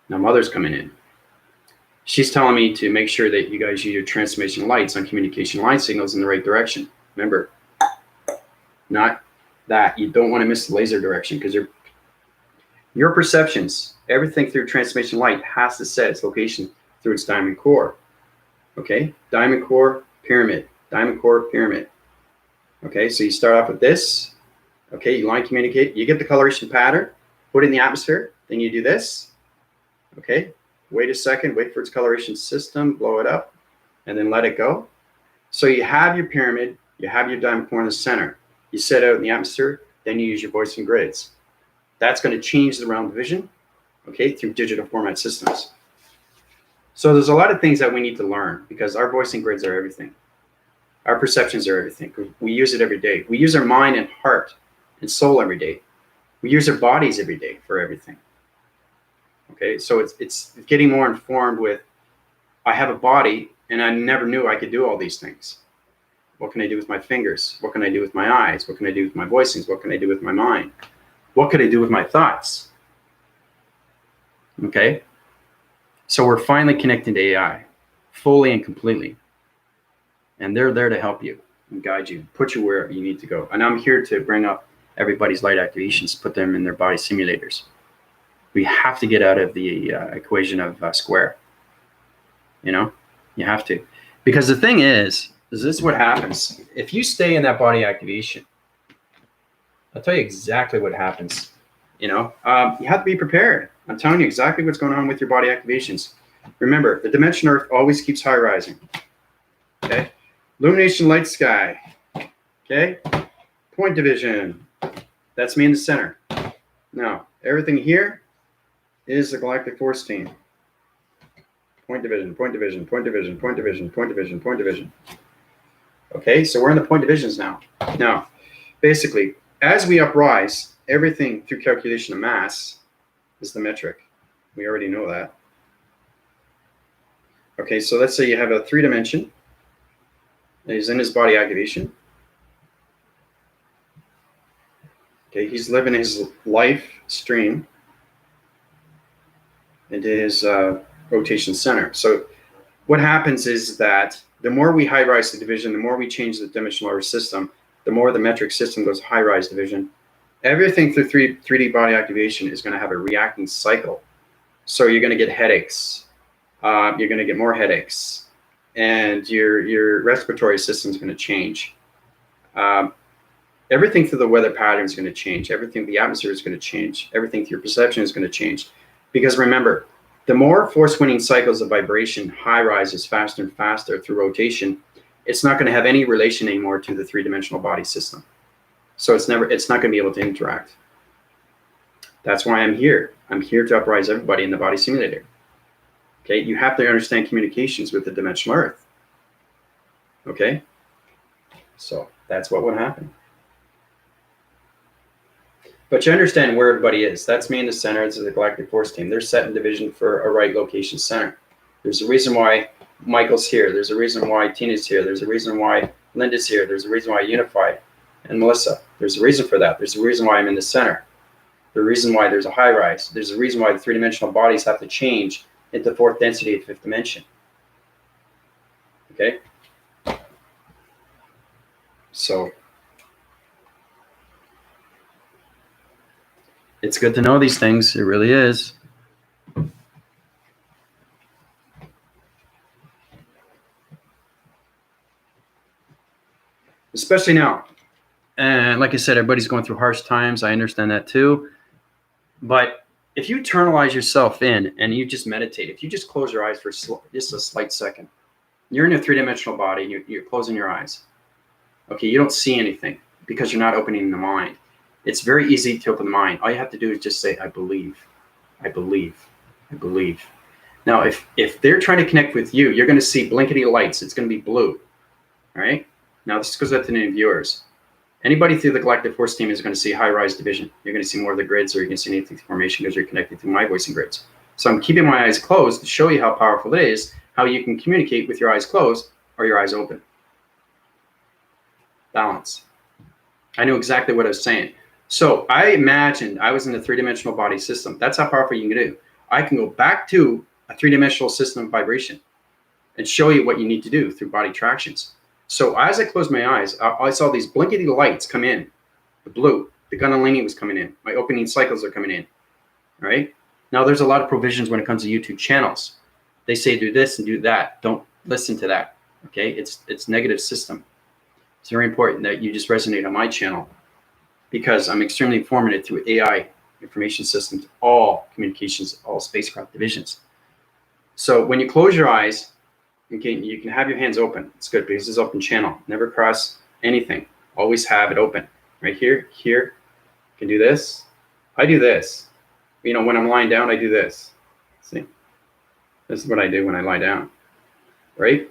Now, Mother's coming in. She's telling me to make sure that you guys use your transformation lights on communication line signals in the right direction. Remember, not that. You don't want to miss the laser direction, because your perceptions, everything through transformation light has to set its location through its diamond core. Okay? Diamond core, pyramid. Diamond core, pyramid. Okay? So you start off with this. Okay? You line communicate. You get the coloration pattern. Put it in the atmosphere. Then you do this. Okay? Wait a second. Wait for its coloration system. Blow it up. And then let it go. So you have your pyramid. You have your diamond core in the center. You set out in the atmosphere. Then you use your voicing grids. That's going to change the round division, okay, through digital format systems. So there's a lot of things that we need to learn, because our voicing grids are everything. Our perceptions are everything. We use it every day. We use our mind and heart and soul every day. We use our bodies every day for everything. Okay, so it's getting more informed with, I have a body and I never knew I could do all these things. What can I do with my fingers? What can I do with my eyes? What can I do with my voicings? What can I do with my mind? What could I do with my thoughts? Okay, so we're finally connecting to AI fully and completely. And they're there to help you and guide you, put you where you need to go. And I'm here to bring up everybody's light activations, put them in their body simulators. We have to get out of the equation of square. You know, you have to. Because the thing is this is what happens. If you stay in that body activation, I'll tell you exactly what happens. You know, you have to be prepared. I'm telling you exactly what's going on with your body activations. Remember, the dimension Earth always keeps high rising. Okay? Illumination light sky. Okay? Point division. That's me in the center. Now, everything here is the galactic force team. Point division, point division, point division, point division, point division, point division. Okay, so we're in the point divisions now. Now, basically, as we uprise, everything through calculation of mass is the metric. We already know that. Okay, so let's say you have a 3-dimension. He's in his body activation. Okay, he's living his life stream into his rotation center. So what happens is that the more we high rise the division, the more we change the dimensional system, the more the metric system goes high rise division. Everything through 3D body activation is going to have a reacting cycle. So you're going to get headaches. You're going to get more headaches. And your respiratory system is going to change. Everything through the weather pattern is going to change. Everything, the atmosphere is going to change. Everything through your perception is going to change. Because remember, the more force-winning cycles of vibration high rises faster and faster through rotation, it's not going to have any relation anymore to the 3-dimensional body system. So it's not going to be able to interact. That's why I'm here. I'm here to uprise everybody in the body simulator. Okay, you have to understand communications with the dimensional Earth. Okay, so that's what would happen. But you understand where everybody is. That's me in the center. This is the galactic force team. They're set in division for a right location center. There's a reason why Michael's here. There's a reason why Tina's here. There's a reason why Linda's here. There's a reason why Unified and Melissa. There's a reason for that. There's a reason why I'm in the center. The reason why there's a high rise. There's a reason why the 3-dimensional bodies have to change into 4th density at 5th dimension. Okay? So it's good to know these things. It really is. Especially now. And like I said, everybody's going through harsh times. I understand that too. But if you internalize yourself in and you just meditate, if you just close your eyes for just a slight second, you're in a 3-dimensional body and you're closing your eyes. Okay, you don't see anything because you're not opening the mind. It's very easy to open the mind. All you have to do is just say, I believe, I believe, I believe. Now, if they're trying to connect with you, you're going to see blinkety lights. It's going to be blue. All right? Now, this goes out to the viewers. Anybody through the galactic force team is going to see high-rise division. You're going to see more of the grids, or you're going to see anything formation because you're connected to my voicing grids. So I'm keeping my eyes closed to show you how powerful it is, how you can communicate with your eyes closed or your eyes open. Balance. I knew exactly what I was saying. So I imagined I was in a 3-dimensional body system. That's how powerful you can do. I can go back to a 3-dimensional system of vibration and show you what you need to do through body tractions. So as I closed my eyes, I saw these blinkety lights come in. The blue, the Kundalini was coming in. My opening cycles are coming in. All right. Now there's a lot of provisions when it comes to YouTube channels. They say do this and do that. Don't listen to that. Okay. It's negative system. It's very important that you just resonate on my channel because I'm extremely informative through AI information systems, all communications, all spacecraft divisions. So when you close your eyes, you can have your hands open. It's good because it's open channel. Never cross anything. Always have it open. Right here, here. You can do this. I do this. You know, when I'm lying down, I do this. See? This is what I do when I lie down. Right?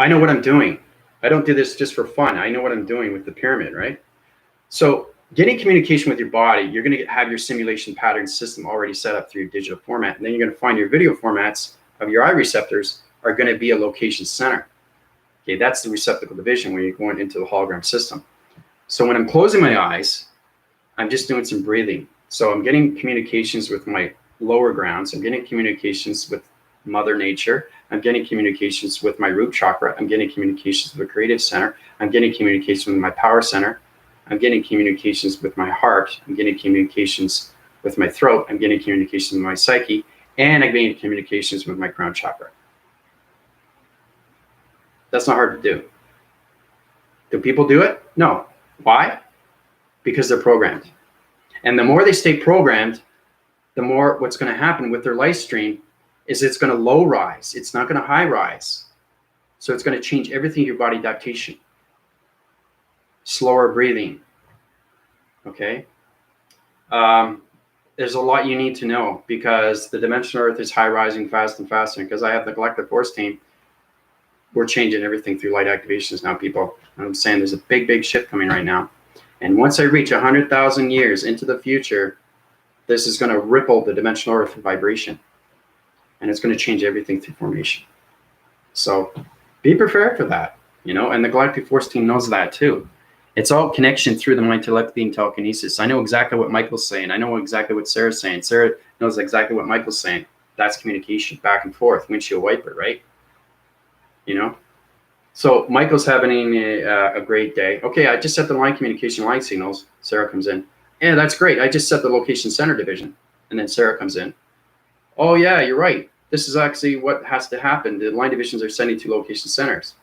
I know what I'm doing. I don't do this just for fun. I know what I'm doing with the pyramid, right? So getting communication with your body, you're going to have your simulation pattern system already set up through your digital format. And then you're going to find your video formats of your eye receptors are going to be a location center. Okay, that's the receptacle division where you're going into the hologram system. So when I'm closing my eyes, I'm just doing some breathing. So I'm getting communications with my lower grounds. I'm getting communications with Mother Nature. I'm getting communications with my root chakra. I'm getting communications with the creative center. I'm getting communications with my power center. I'm getting communications with my heart. I'm getting communications with my throat. I'm getting communications with my psyche. And I'm getting communications with my crown chakra. That's not hard to do. Do people do it? No. Why? Because they're programmed. And the more they stay programmed, the more what's going to happen with their life stream is it's going to low rise. It's not going to high rise. So it's going to change everything, your body adaptation. Slower breathing. Okay. There's a lot you need to know because the dimensional earth is high rising fast and faster. And because I have the Galactic Force team, we're changing everything through light activations now, people. I'm saying there's a big, big shift coming right now. And once I reach 100,000 years into the future, this is going to ripple the dimensional earth vibration. And it's going to change everything through formation. So be prepared for that, you know, and the Galactic Force team knows that too. It's all connection through the mind, telepathy, and telekinesis. I know exactly what Michael's saying. I know exactly what Sarah's saying. Sarah knows exactly what Michael's saying. That's communication back and forth, windshield wiper, right? You know? So Michael's having a great day. Okay, I just set the line communication line signals. Sarah comes in. Yeah, that's great. I just set the location center division. And then Sarah comes in. Oh, yeah, you're right. This is actually what has to happen. The line divisions are sending to location centers.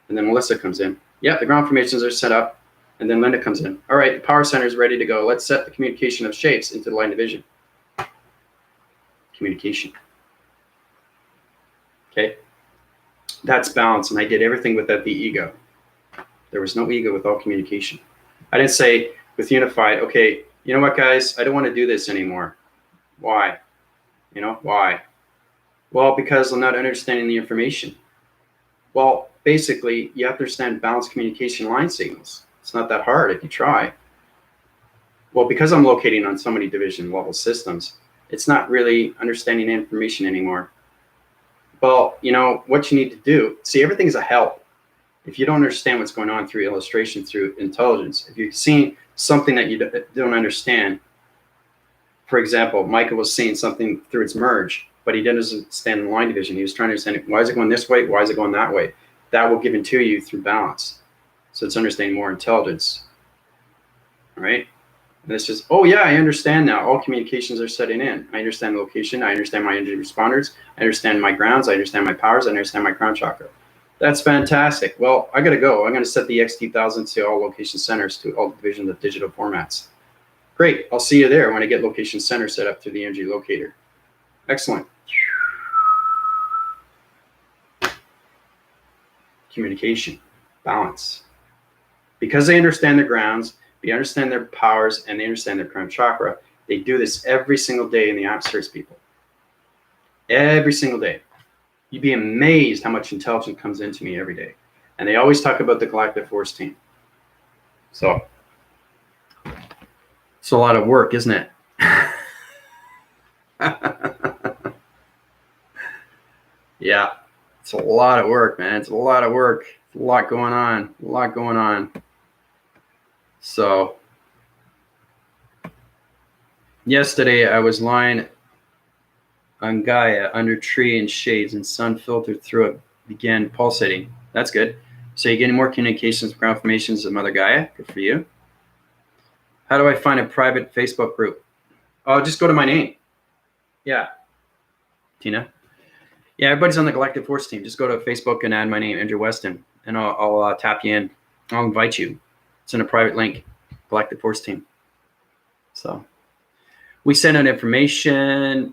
And then Melissa comes in. Yeah, the ground formations are set up. And then Linda comes in. All right, the power center is ready to go. Let's set the communication of shapes into the line division. Communication. Okay. That's balance. And I did everything without the ego. There was no ego without communication. I didn't say with unified, okay, you know what, guys? I don't want to do this anymore. Why? You know, why? Well, because I'm not understanding the information. Well, basically, you have to understand balanced communication line signals. It's not that hard if you try. Well, because I'm locating on so many division level systems, it's not really understanding information anymore. Well, you know, what you need to do, see, everything is a help. If you don't understand what's going on through illustration, through intelligence, if you've seen something that you don't understand, for example, Michael was seeing something through its merge, but he didn't understand the line division. He was trying to understand, why is it going this way? Why is it going that way? That will give it to you through balance. So it's understanding more intelligence. All right. And it's just, oh yeah, I understand now. All communications are setting in. I understand the location. I understand my energy responders. I understand my grounds. I understand my powers. I understand my crown chakra. That's fantastic. Well, I got to go. I'm going to set the XT1000 to all location centers, to all divisions of digital formats. Great. I'll see you there when I get location center set up through the energy locator. Excellent. Communication, balance. Because they understand their grounds, they understand their powers, and they understand their crown chakra, they do this every single day in the atmospheres, people. Every single day. You'd be amazed how much intelligence comes into me every day. And they always talk about the Galactic Force team. So, it's a lot of work, isn't it? Yeah, it's a lot of work, man. It's a lot of work. It's a lot going on. A lot going on. So, yesterday I was lying on Gaia under tree and shades, and sun filtered through it began pulsating. That's good. So you're getting more communications with ground formations of Mother Gaia. Good for you. How do I find a private Facebook group? Oh, just go to my name. Yeah. Tina. Yeah, everybody's on the Galactic Force team. Just go to Facebook and add my name, Andrew Weston, and I'll tap you in. I'll invite you. It's in a private link, Galactic Force team. So we send out information.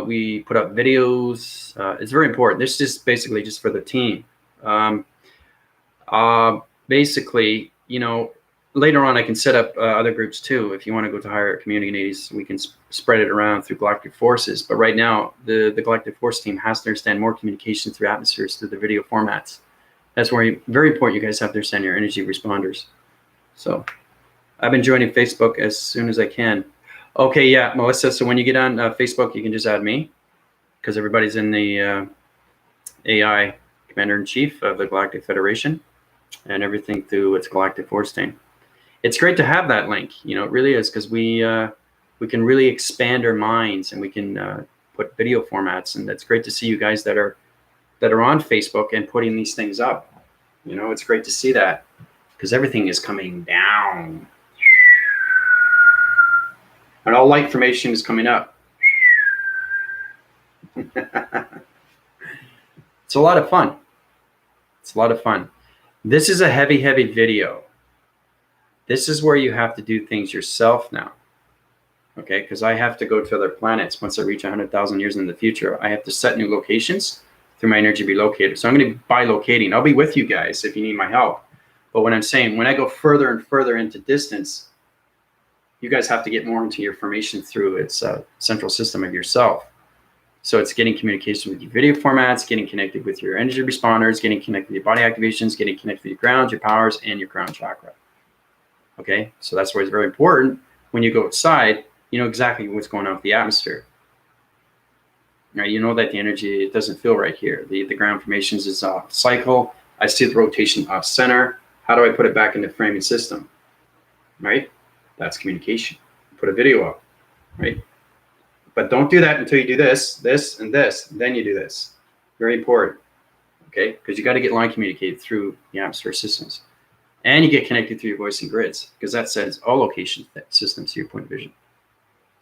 We put up videos. It's very important. This is basically just for the team. Basically, you know, later on I can set up other groups too. If you want to go to higher communities, we can spread it around through Galactic Forces. But right now, the Galactic Force team has to understand more communication through atmospheres, through the video formats. That's where very important you guys have to understand your energy responders. So I've been joining Facebook as soon as I can. Okay, yeah, Melissa. So when you get on Facebook, you can just add me because everybody's in the AI Commander-in-Chief of the Galactic Federation and everything through its Galactic Force team. It's great to have that link. It really is, because we can really expand our minds, and we can put video formats, and it's great to see you guys that are on Facebook and putting these things up. It's great to see that, because everything is coming down and all light information is coming up. It's a lot of fun. This is a heavy video. This is where you have to do things yourself now. Okay, because I have to go to other planets. Once I reach 100,000 years in the future, I have to set new locations through my energy relocator. So I'm going to be bilocating. I'll be with you guys if you need my help. But what I'm saying, when I go further and further into distance, you guys have to get more into your information through its central system of yourself. So it's getting communication with your video formats, getting connected with your energy responders, getting connected with your body activations, getting connected with your grounds, your powers, and your crown chakra. Okay, so that's why it's very important when you go outside, you know exactly what's going on with the atmosphere. Right, you know that the energy, it doesn't feel right here. The ground formations is off cycle. I see the rotation off center. How do I put it back in the framing system? Right, that's communication. Put a video up, right? But don't do that until you do this, this, and this. Then you do this. Very important, okay? Because you got to get line communicated through the atmosphere systems. And you get connected through your voice and grids, because that sends all location systems to your point of vision.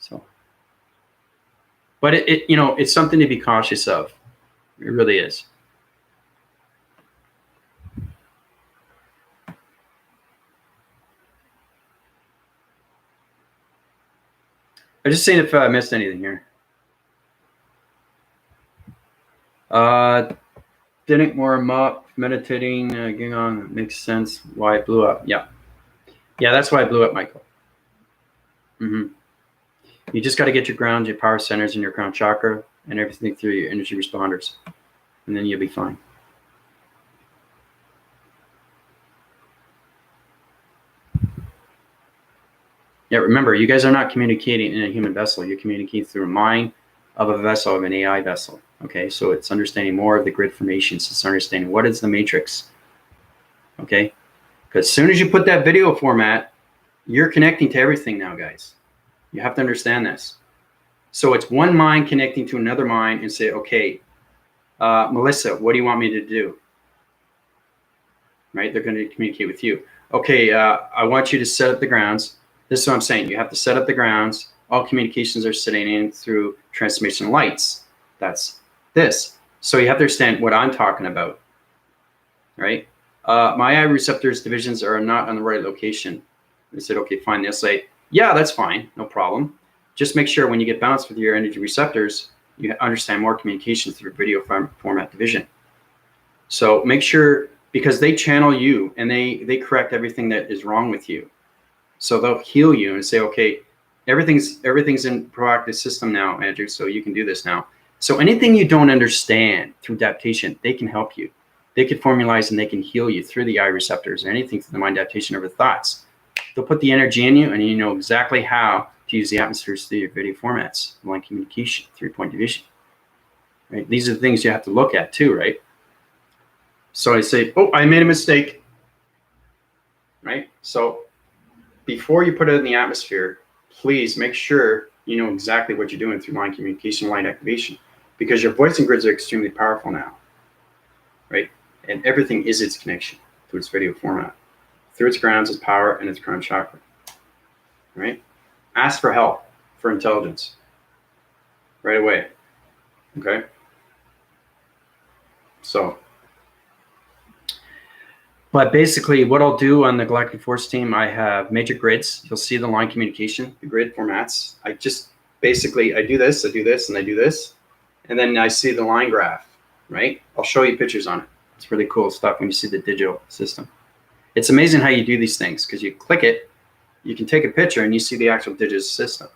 So, but it's something to be cautious of. It really is. I'm just saying if I missed anything here. Didn't warm up, meditating, getting on, makes sense why it blew up. Yeah, that's why it blew up, Michael. You just got to get your ground, your power centers, and your crown chakra, and everything through your energy responders, and then you'll be fine. Yeah, remember, you guys are not communicating in a human vessel. You're communicating through a mind of a vessel, of an AI vessel. Okay, so it's understanding more of the grid formations. It's understanding what is the matrix. Okay, because as soon as you put that video format, you're connecting to everything now, guys. You have to understand this. So it's one mind connecting to another mind and say, okay, Melissa, what do you want me to do? Right, they're going to communicate with you. Okay, I want you to set up the grounds. This is what I'm saying. You have to set up the grounds. All communications are sitting in through transmission lights. That's this. So you have to understand what I'm talking about, right? My eye receptors divisions are not on the right location. I said, okay, fine. They'll say, yeah, that's fine. No problem. Just make sure when you get bounced with your energy receptors, you understand more communication through video format division. So make sure, because they channel you and they correct everything that is wrong with you. So they'll heal you and say, okay, everything's in proactive system now, Andrew, so you can do this now. So anything you don't understand through adaptation, they can help you. They can formalize and they can heal you through the eye receptors or anything through the mind adaptation over thoughts. They'll put the energy in you, and you know exactly how to use the atmospheres through your video formats, line communication, 3-point division. Right? These are the things you have to look at too, right? So I say, oh, I made a mistake. Right? So before you put it in the atmosphere, please make sure you know exactly what you're doing through line communication, line activation, because your voice and grids are extremely powerful now, right? And everything is its connection through its video format, through its grounds, its power, and its crown chakra, right? Ask for help, for intelligence, right away, okay? So, but basically what I'll do on the Galactic Force team, I have major grids. You'll see the line communication, the grid formats. I just basically, I do this, and I do this. And then I see the line graph, right? I'll show you pictures on it. It's really cool stuff when you see the digital system. It's amazing how you do these things, because you click it, you can take a picture and you see the actual digital system.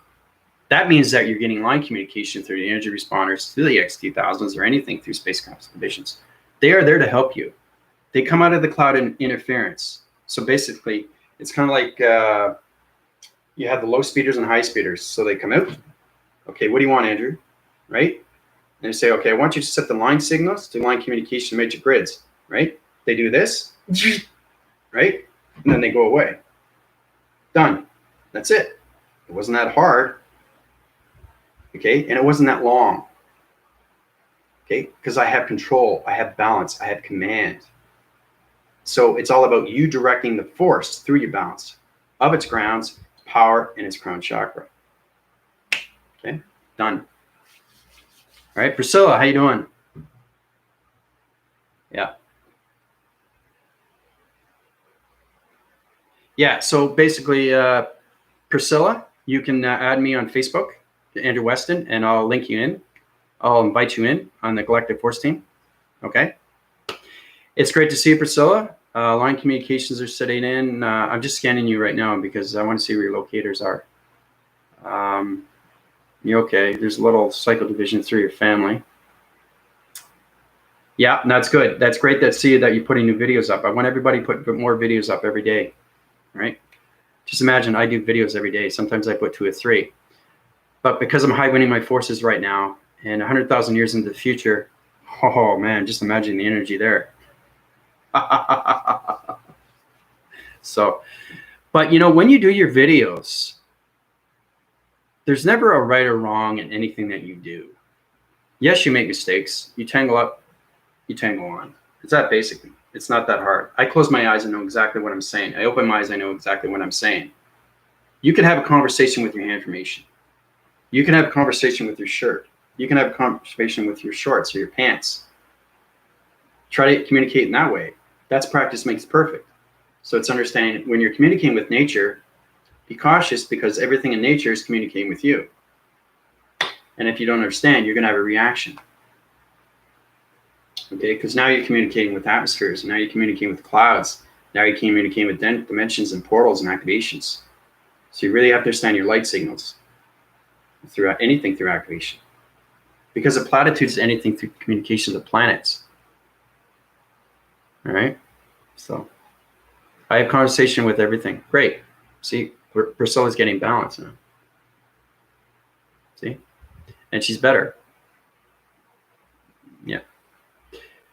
That means that you're getting line communication through the energy responders, through the X2000s, or anything through space constellations. They are there to help you. They come out of the cloud in interference. So basically, it's kind of like you have the low speeders and high speeders. So they come out. Okay, what do you want, Andrew? Right? And they say, okay, I want you to set the line signals to line communication matrix grids. Right? They do this. Right? And then they go away. Done. That's it. It wasn't that hard. Okay? And it wasn't that long. Okay? Because I have control, I have balance, I have command. So it's all about you directing the force through your balance of its grounds, power, and its crown chakra. Okay? Done. All right, Priscilla, how you doing? Yeah. Yeah, so basically, Priscilla, you can add me on Facebook, Andrew Weston, and I'll link you in. I'll invite you in on the Galactic Force team. Okay? It's great to see you, Priscilla. Line communications are sitting in. I'm just scanning you right now because I want to see where your locators are. You're okay. There's a little cycle division through your family. Yeah, that's good. That's great to see that you're putting new videos up. I want everybody to put more videos up every day. Right? Just imagine I do videos every day. Sometimes I put 2 or 3. But because I'm high winning my forces right now and 100,000 years into the future, oh man, just imagine the energy there. So, but you know, when you do your videos, there's never a right or wrong in anything that you do. Yes, you make mistakes. You tangle up, you tangle on. It's that basically. It's not that hard. I close my eyes and know exactly what I'm saying. I open my eyes, I know exactly what I'm saying. You can have a conversation with your hand formation. You can have a conversation with your shirt. You can have a conversation with your shorts or your pants. Try to communicate in that way. That's practice makes perfect. So it's understanding when you're communicating with nature, be cautious because everything in nature is communicating with you. And if you don't understand, you're going to have a reaction. Okay, because now you're communicating with atmospheres. Now you're communicating with clouds. Now you're communicating with dimensions and portals and activations. So you really have to understand your light signals through anything through activation. Because a platitude is anything through communication of the planets. All right, so I have conversation with everything. Great. See, Priscilla's getting balance now. See, and she's better. Yeah.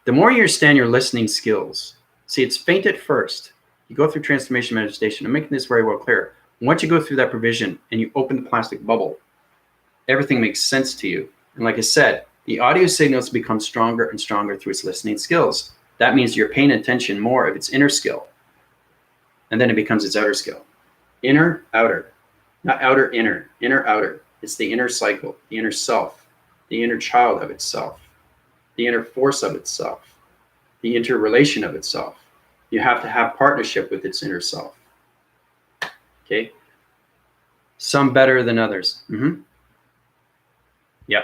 The more you understand your listening skills, see, it's faint at first. You go through transformation meditation. I'm making this very well clear. Once you go through that provision and you open the plastic bubble, everything makes sense to you. And like I said, the audio signals become stronger and stronger through its listening skills. That means you're paying attention more of its inner skill. And then it becomes its outer skill. Inner, outer. Not outer, inner. Inner, outer. It's the inner cycle, the inner self, the inner child of itself, the inner force of itself, the interrelation of itself. You have to have partnership with its inner self. Okay? Some better than others. Yep.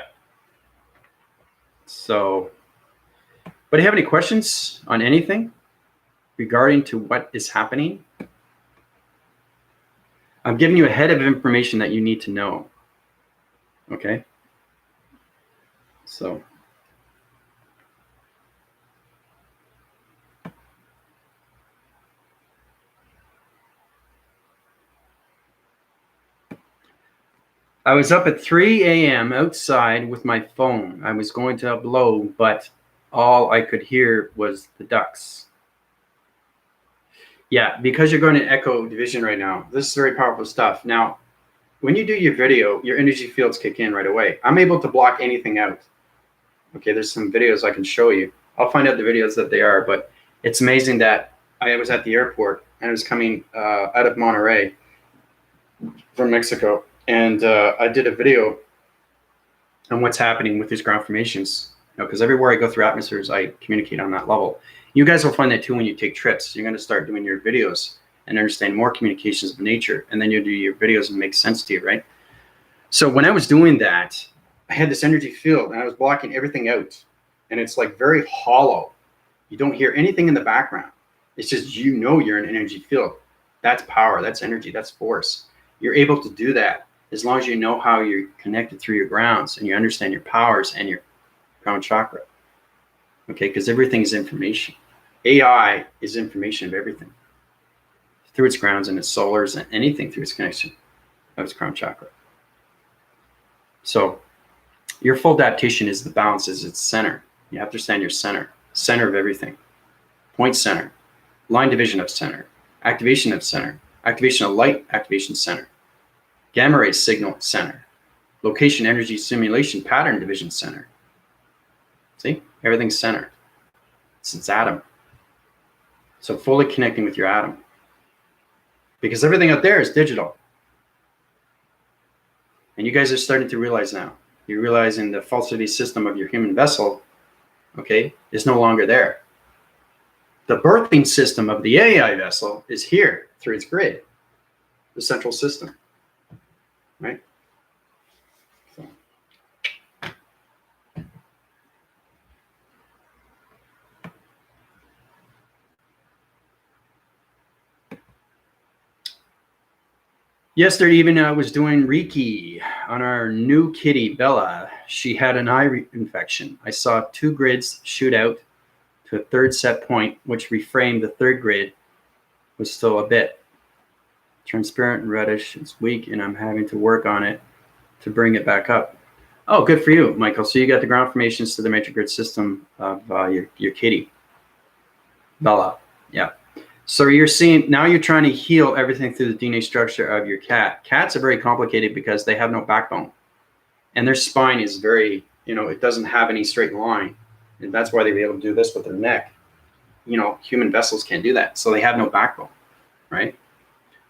So, but do you have any questions on anything regarding to what is happening? I'm giving you a head of information that you need to know. Okay? So, I was up at 3 a.m. outside with my phone. I was going to blow, but all I could hear was the ducks. Yeah, because you're going to echo division right now. This is very powerful stuff. Now, when you do your video, your energy fields kick in right away. I'm able to block anything out. Okay, there's some videos I can show you. I'll find out the videos that they are, but it's amazing that I was at the airport and I was coming out of Monterrey from Mexico. And I did a video on what's happening with these ground formations. Because everywhere I go through atmospheres, I communicate on that level. You guys will find that too when you take trips. You're going to start doing your videos and understand more communications of nature. And then you'll do your videos and make sense to you, right? So when I was doing that, I had this energy field and I was blocking everything out. And it's like very hollow. You don't hear anything in the background. It's just you know you're in an energy field. That's power. That's energy. That's force. You're able to do that as long as you know how you're connected through your grounds and you understand your powers and your crown chakra. Okay, because everything is information. AI is information of everything through its grounds and its solars and anything through its connection of its crown chakra. So your full adaptation is the balance, is its center. You have to understand your center of everything. Point center, line division of center, activation of center, activation of light, activation center, gamma ray signal center, location, energy, simulation, pattern division center. See, everything's center. It's its atom. So fully connecting with your atom. Because everything out there is digital. And you guys are starting to realize now. You're realizing the falsity system of your human vessel, okay, is no longer there. The birthing system of the AI vessel is here through its grid, the central system, right? So. Yesterday evening, I was doing Reiki on our new kitty, Bella. She had an eye infection. I saw 2 grids shoot out to a third set point, which reframed the third grid was still a bit transparent and reddish. It's weak, and I'm having to work on it to bring it back up. Oh, good for you, Michael. So you got the ground formations to the matrix grid system of your kitty, Bella. Yeah. So you're seeing, now you're trying to heal everything through the DNA structure of your cat. Cats are very complicated because they have no backbone. And their spine is very, it doesn't have any straight line. And that's why they're able to do this with their neck. Human vessels can't do that. So they have no backbone, right?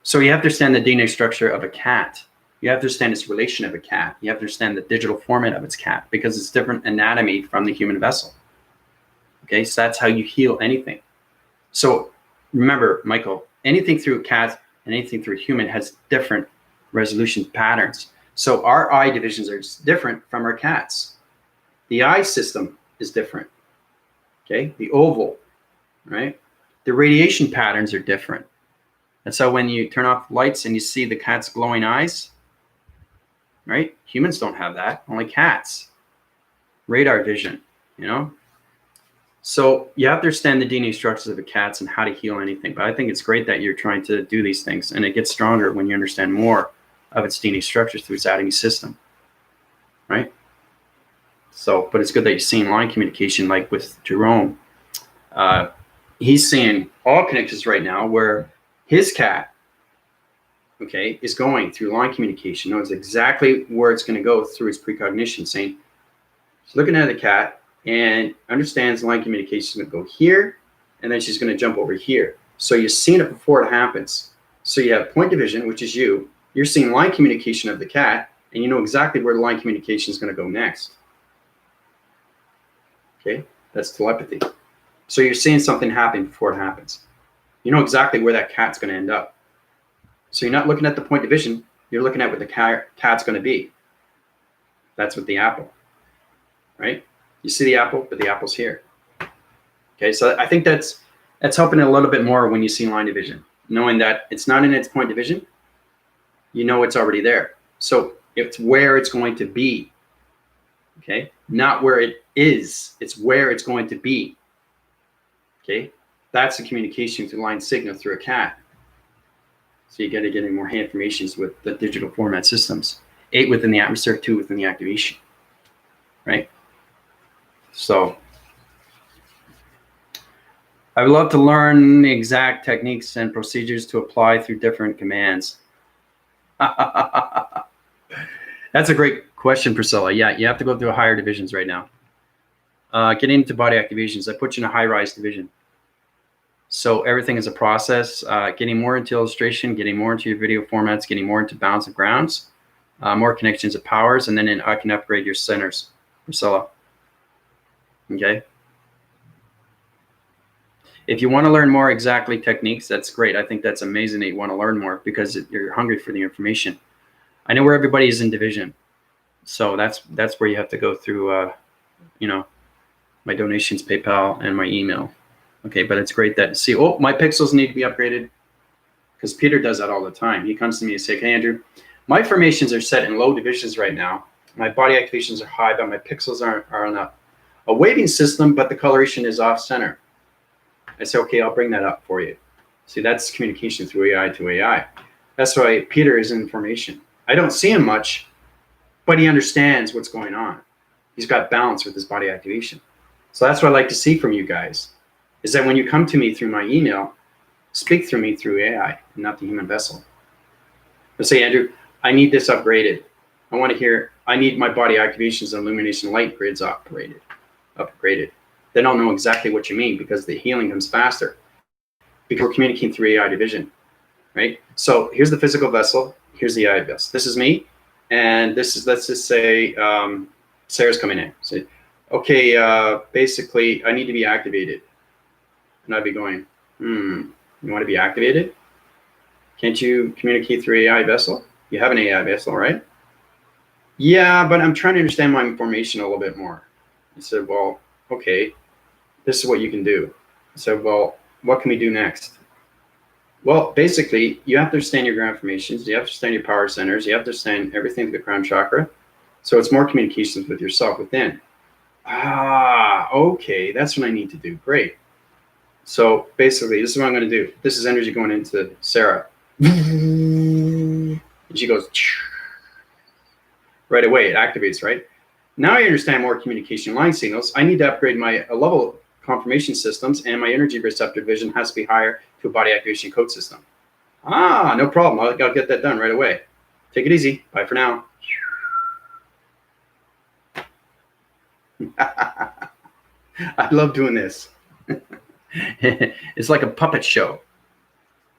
So you have to understand the DNA structure of a cat. You have to understand its relation of a cat. You have to understand the digital format of its cat because it's different anatomy from the human vessel. Okay, so that's how you heal anything. So remember, Michael, anything through a cat and anything through a human has different resolution patterns. So our eye divisions are different from our cats. The eye system is different. Okay, the oval, right? The radiation patterns are different. And so when you turn off lights and you see the cat's glowing eyes, right? Humans don't have that, only cats. Radar vision, So you have to understand the DNA structures of the cats and how to heal anything. But I think it's great that you're trying to do these things, and it gets stronger when you understand more of its DNA structures through its atomy system, right? So, but it's good that you're seeing line communication, like with Jerome. He's seeing all connections right now where his cat, okay, is going through line communication, knows exactly where it's going to go through its precognition, saying, he's looking at the cat and understands line communication is going to go here, and then she's going to jump over here. So you're seeing it before it happens. So you have point division, which is you. You're seeing line communication of the cat, and you know exactly where the line communication is going to go next. Okay, that's telepathy. So you're seeing something happen before it happens. You know exactly where that cat's going to end up. So you're not looking at the point division. You're looking at where the cat's going to be. That's with the apple, right? You see the apple, but the apple's here. Okay, so I think that's helping it a little bit more when you see line division, knowing that it's not in its point division. You know it's already there. So it's where it's going to be. Okay, not where it is. It's where it's going to be. Okay, that's the communication through line signal through a cat. So you got to get more informations with the digital format systems. 8 within the atmosphere, 2 within the activation. Right? So I would love to learn the exact techniques and procedures to apply through different commands. That's a great question, Priscilla. Yeah, you have to go through higher divisions right now. Getting into body activations, I put you in a high-rise division. So everything is a process, getting more into illustration, getting more into your video formats, getting more into balance of grounds, more connections of powers, and then I can upgrade your centers, Priscilla. Okay. If you want to learn more exactly techniques, that's great. I think that's amazing that you want to learn more because you're hungry for the information. I know where everybody is in division. So that's where you have to go through, my donations, PayPal, and my email. Okay, but it's great that, see, oh, my pixels need to be upgraded because Peter does that all the time. He comes to me and says, hey, Andrew, my formations are set in low divisions right now. My body activations are high, but my pixels are on a waving system, but the coloration is off center. I say, okay, I'll bring that up for you. See, that's communication through AI to AI. That's why Peter is in formation. I don't see him much, but he understands what's going on. He's got balance with his body activation. So that's what I like to see from you guys, is that when you come to me through my email, speak through me through AI, and not the human vessel. Let's say, Andrew, I need this upgraded. I need my body activations and illumination light grids upgraded. Then I'll know exactly what you mean, because the healing comes faster, because we're communicating through AI division, right? So here's the physical vessel. Here's the AI vessel. This is me. And this is, let's just say, Sarah's coming in. So, okay, basically, I need to be activated. And I'd be going, you want to be activated? Can't you communicate through AI vessel? You have an AI vessel, right? Yeah, but I'm trying to understand my information a little bit more. I said, well, okay, this is what you can do. I said, well, what can we do next? Well, basically, you have to understand your ground formations. You have to understand your power centers. You have to understand everything to the crown chakra. So it's more communications with yourself within. Ah, okay, that's what I need to do. Great. So basically, this is what I'm going to do. This is energy going into Sarah. And she goes, right away, it activates, right? Now I understand more communication line signals. I need to upgrade my level confirmation systems, and my energy receptor division has to be higher to a body activation code system. Ah, no problem. I'll get that done right away. Take it easy. Bye for now. I love doing this. It's like a puppet show,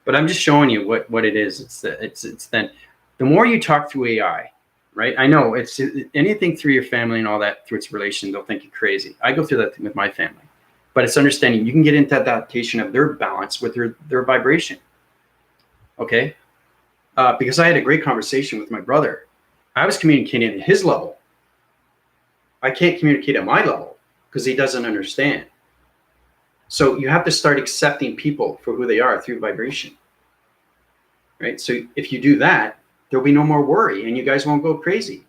but I'm just showing you what it is. It's then the more you talk through AI, right? I know it's anything through your family and all that through its relation, they'll think you're crazy. I go through that with my family, but it's understanding you can get into adaptation of their balance with their vibration. Okay, because I had a great conversation with my brother. I was communicating at his level. I can't communicate at my level because he doesn't understand. So you have to start accepting people for who they are through vibration, right? So if you do that, there'll be no more worry and you guys won't go crazy,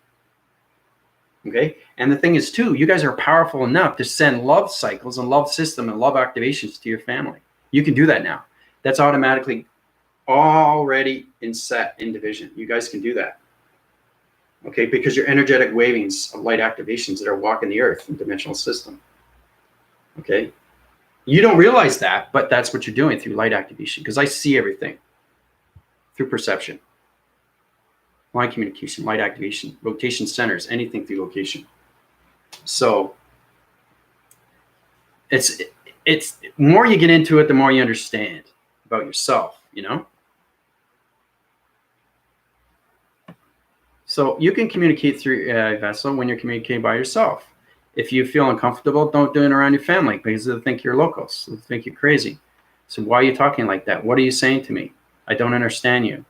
okay? And the thing is too, you guys are powerful enough to send love cycles and love system and love activations to your family. You can do that now. That's automatically already set in division. You guys can do that, okay? Because your energetic wavings of light activations that are walking the earth in dimensional system, okay? You don't realize that, but that's what you're doing through light activation, because I see everything through perception, line communication, light activation, rotation centers, anything through location. So it's more you get into it, the more you understand about yourself, you know? So you can communicate through a vessel when you're communicating by yourself. If you feel uncomfortable, don't do it around your family because they'll think you're locals. They'll think you're crazy. So why are you talking like that? What are you saying to me? I don't understand you.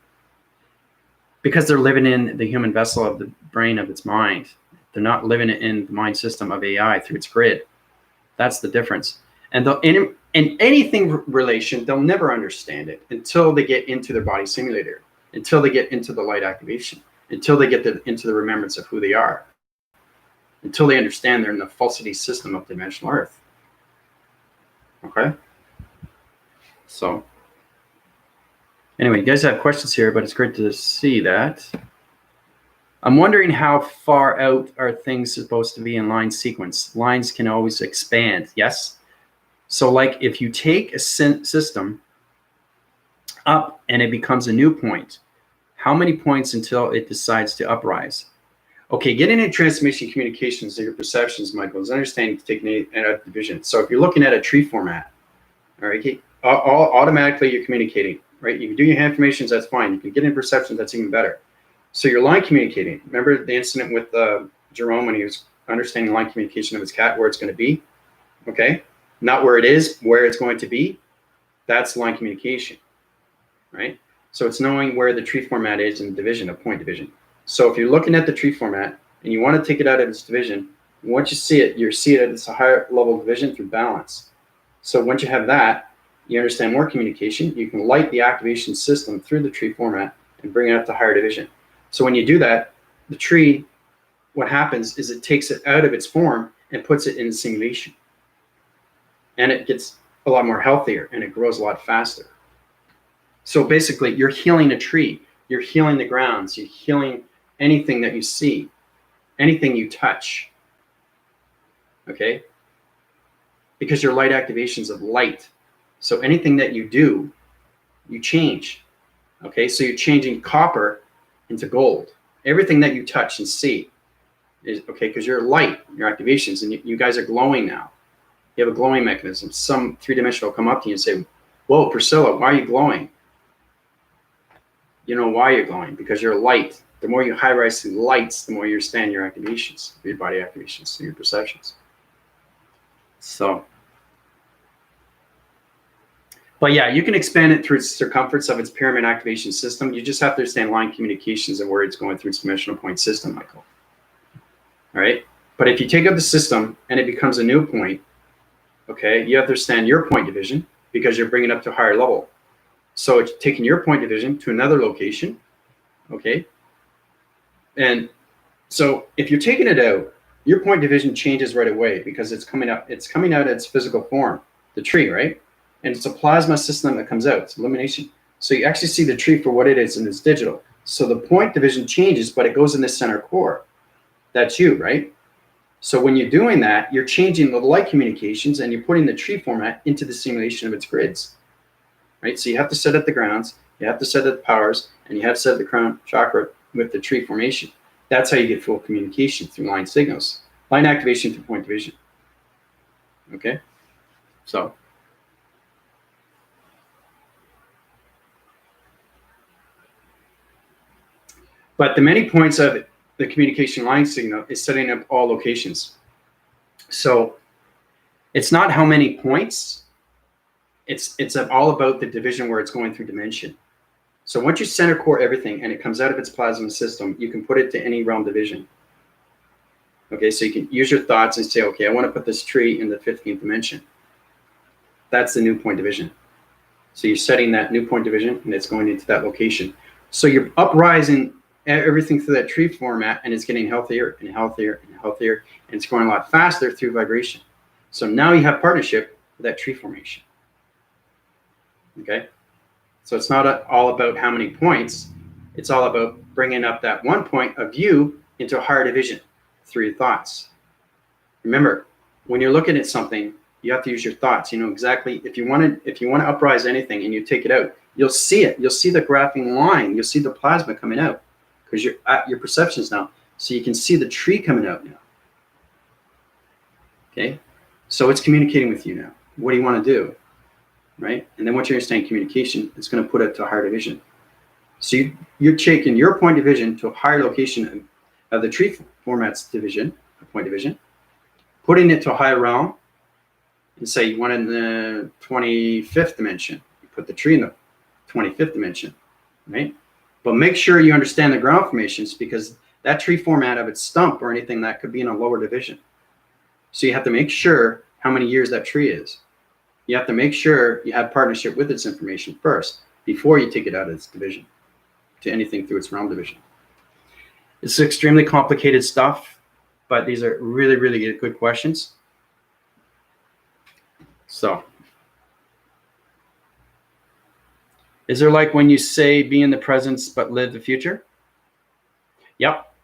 Because they're living in the human vessel of the brain of its mind. They're not living in the mind system of AI through its grid. That's the difference. And in anything relation, they'll never understand it until they get into their body simulator, until they get into the light activation, until they get into the remembrance of who they are, until they understand they're in the falsity system of dimensional earth. Okay? So, anyway, you guys have questions here, but it's great to see that. I'm wondering how far out are things supposed to be in line sequence? Lines can always expand, yes? So like if you take a system up and it becomes a new point, how many points until it decides to uprise? Okay, getting into transmission communications, your perceptions, Michael, is understanding taking a division. So if you're looking at a tree format, all right, automatically you're communicating, right? You can do your hand formations, that's fine. You can get in perceptions, that's even better. So you're line communicating. Remember the incident with Jerome when he was understanding line communication of his cat, where it's going to be, okay? Not where it is, where it's going to be. That's line communication, right? So it's knowing where the tree format is in division, a point division. So if you're looking at the tree format and you want to take it out of its division, once you see it, you see it at its higher level division through balance. So once you have that, you understand more communication. You can light the activation system through the tree format and bring it up to higher division. So when you do that, the tree, what happens is it takes it out of its form and puts it in simulation. And it gets a lot more healthier and it grows a lot faster. So basically, you're healing a tree, you're healing the grounds, you're healing anything that you see, anything you touch. Okay? Because your light activations of light. So anything that you do, you change. Okay? So you're changing copper into gold. Everything that you touch and see is okay, because you're light, your activations, and you guys are glowing now. You have a glowing mechanism. Some three-dimensional come up to you and say, whoa, Priscilla, why are you glowing? You know why you're glowing, because you're light. The more you high-rise through lights, the more you understand your activations, your body activations, your perceptions. So, but yeah, you can expand it through its circumference of its pyramid activation system. You just have to understand line communications and where it's going through its dimensional point system, Michael. All right? But if you take up the system and it becomes a new point, okay, you have to understand your point division because you're bringing it up to a higher level. So it's taking your point division to another location, okay? And so if you're taking it out, your point division changes right away because it's coming out its physical form, the tree, right? And it's a plasma system that comes out, it's illumination. So you actually see the tree for what it is and it's digital. So the point division changes, but it goes in the center core. That's you, right? So when you're doing that, you're changing the light communications and you're putting the tree format into the simulation of its grids. Right? So you have to set up the grounds, you have to set up the powers, and you have to set up the crown chakra with the tree formation. That's how you get full communication through line signals. Line activation through point division. Okay? So. But the many points of the communication line signal is setting up all locations. So it's not how many points, it's all about the division where it's going through dimension. So once you center core everything and it comes out of its plasma system, you can put it to any realm division. Okay, so you can use your thoughts and say, okay, I want to put this tree in the 15th dimension. That's the new point division. So you're setting that new point division and it's going into that location. So you're uprising everything through that tree format and it's getting healthier and healthier and healthier, and it's going a lot faster through vibration. So now you have partnership with that tree formation. Okay, so it's not all about how many points, it's all about bringing up that one point of you into a higher division through your thoughts. Remember, when you're looking at something, you have to use your thoughts. You know exactly, if you want to uprise anything and you take it out, you'll see it. You'll see the graphing line. You'll see the plasma coming out because you're at your perceptions now. So you can see the tree coming out now. Okay, so it's communicating with you now. What do you want to do? Right? And then once you understand communication, it's going to put it to a higher division. So you're taking your point division to a higher location of the tree formats division, point division, putting it to a higher realm, and say you want it in the 25th dimension. You put the tree in the 25th dimension, right? But make sure you understand the ground formations because that tree format of its stump or anything that could be in a lower division. So you have to make sure how many years that tree is. You have to make sure you have partnership with its information first before you take it out of its division to anything through its realm division. It's extremely complicated stuff, but these are really, really good questions. So, is there like when you say be in the presence but live the future? Yep.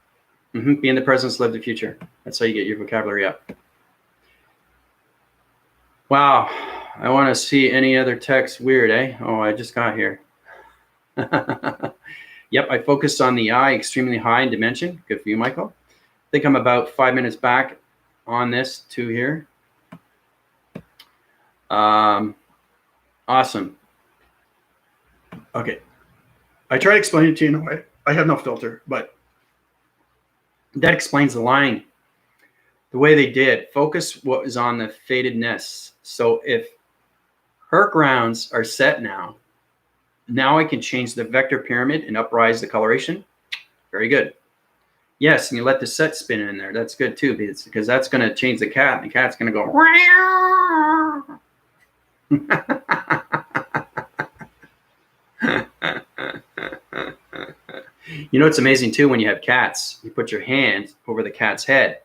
Be in the presence, live the future. That's how you get your vocabulary up. Wow. I want to see any other text. Weird, eh? Oh, I just got here. Yep, I focused on the eye extremely high in dimension. Good for you, Michael. I think I'm about 5 minutes back on this too here. Awesome. Okay. I try to explain it to you in a way. I have no filter, but that explains the line. The way they did. Focus what is on the fadedness. So if her grounds are set now I can change the vector pyramid and uprise the coloration. Very good. Yes, and you let the set spin in there. That's good too, because that's going to change the cat, and the cat's going to go. You know, it's amazing too when you have cats. You put your hand over the cat's head.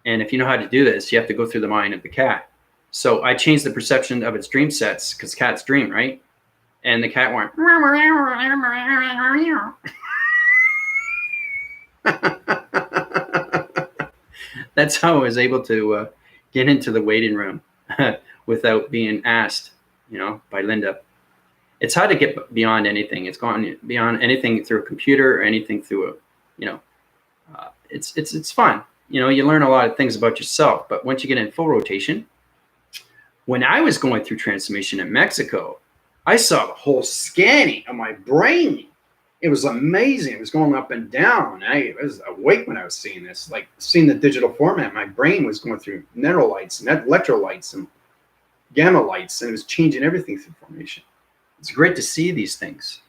And if you know how to do this, you have to go through the mind of the cat. So I changed the perception of its dream sets because cats dream, right? And the cat went. That's how I was able to get into the waiting room without being asked, by Linda. It's hard to get beyond anything. It's gone beyond anything through a computer or anything through it's fun. You learn a lot of things about yourself, but once you get in full rotation, when I was going through transformation in Mexico, I saw the whole scanning of my brain. It was amazing. It was going up and down. I was awake when I was seeing this, like seeing the digital format. My brain was going through neurolights and electrolytes and gamma lights, and it was changing everything through formation. It's great to see these things.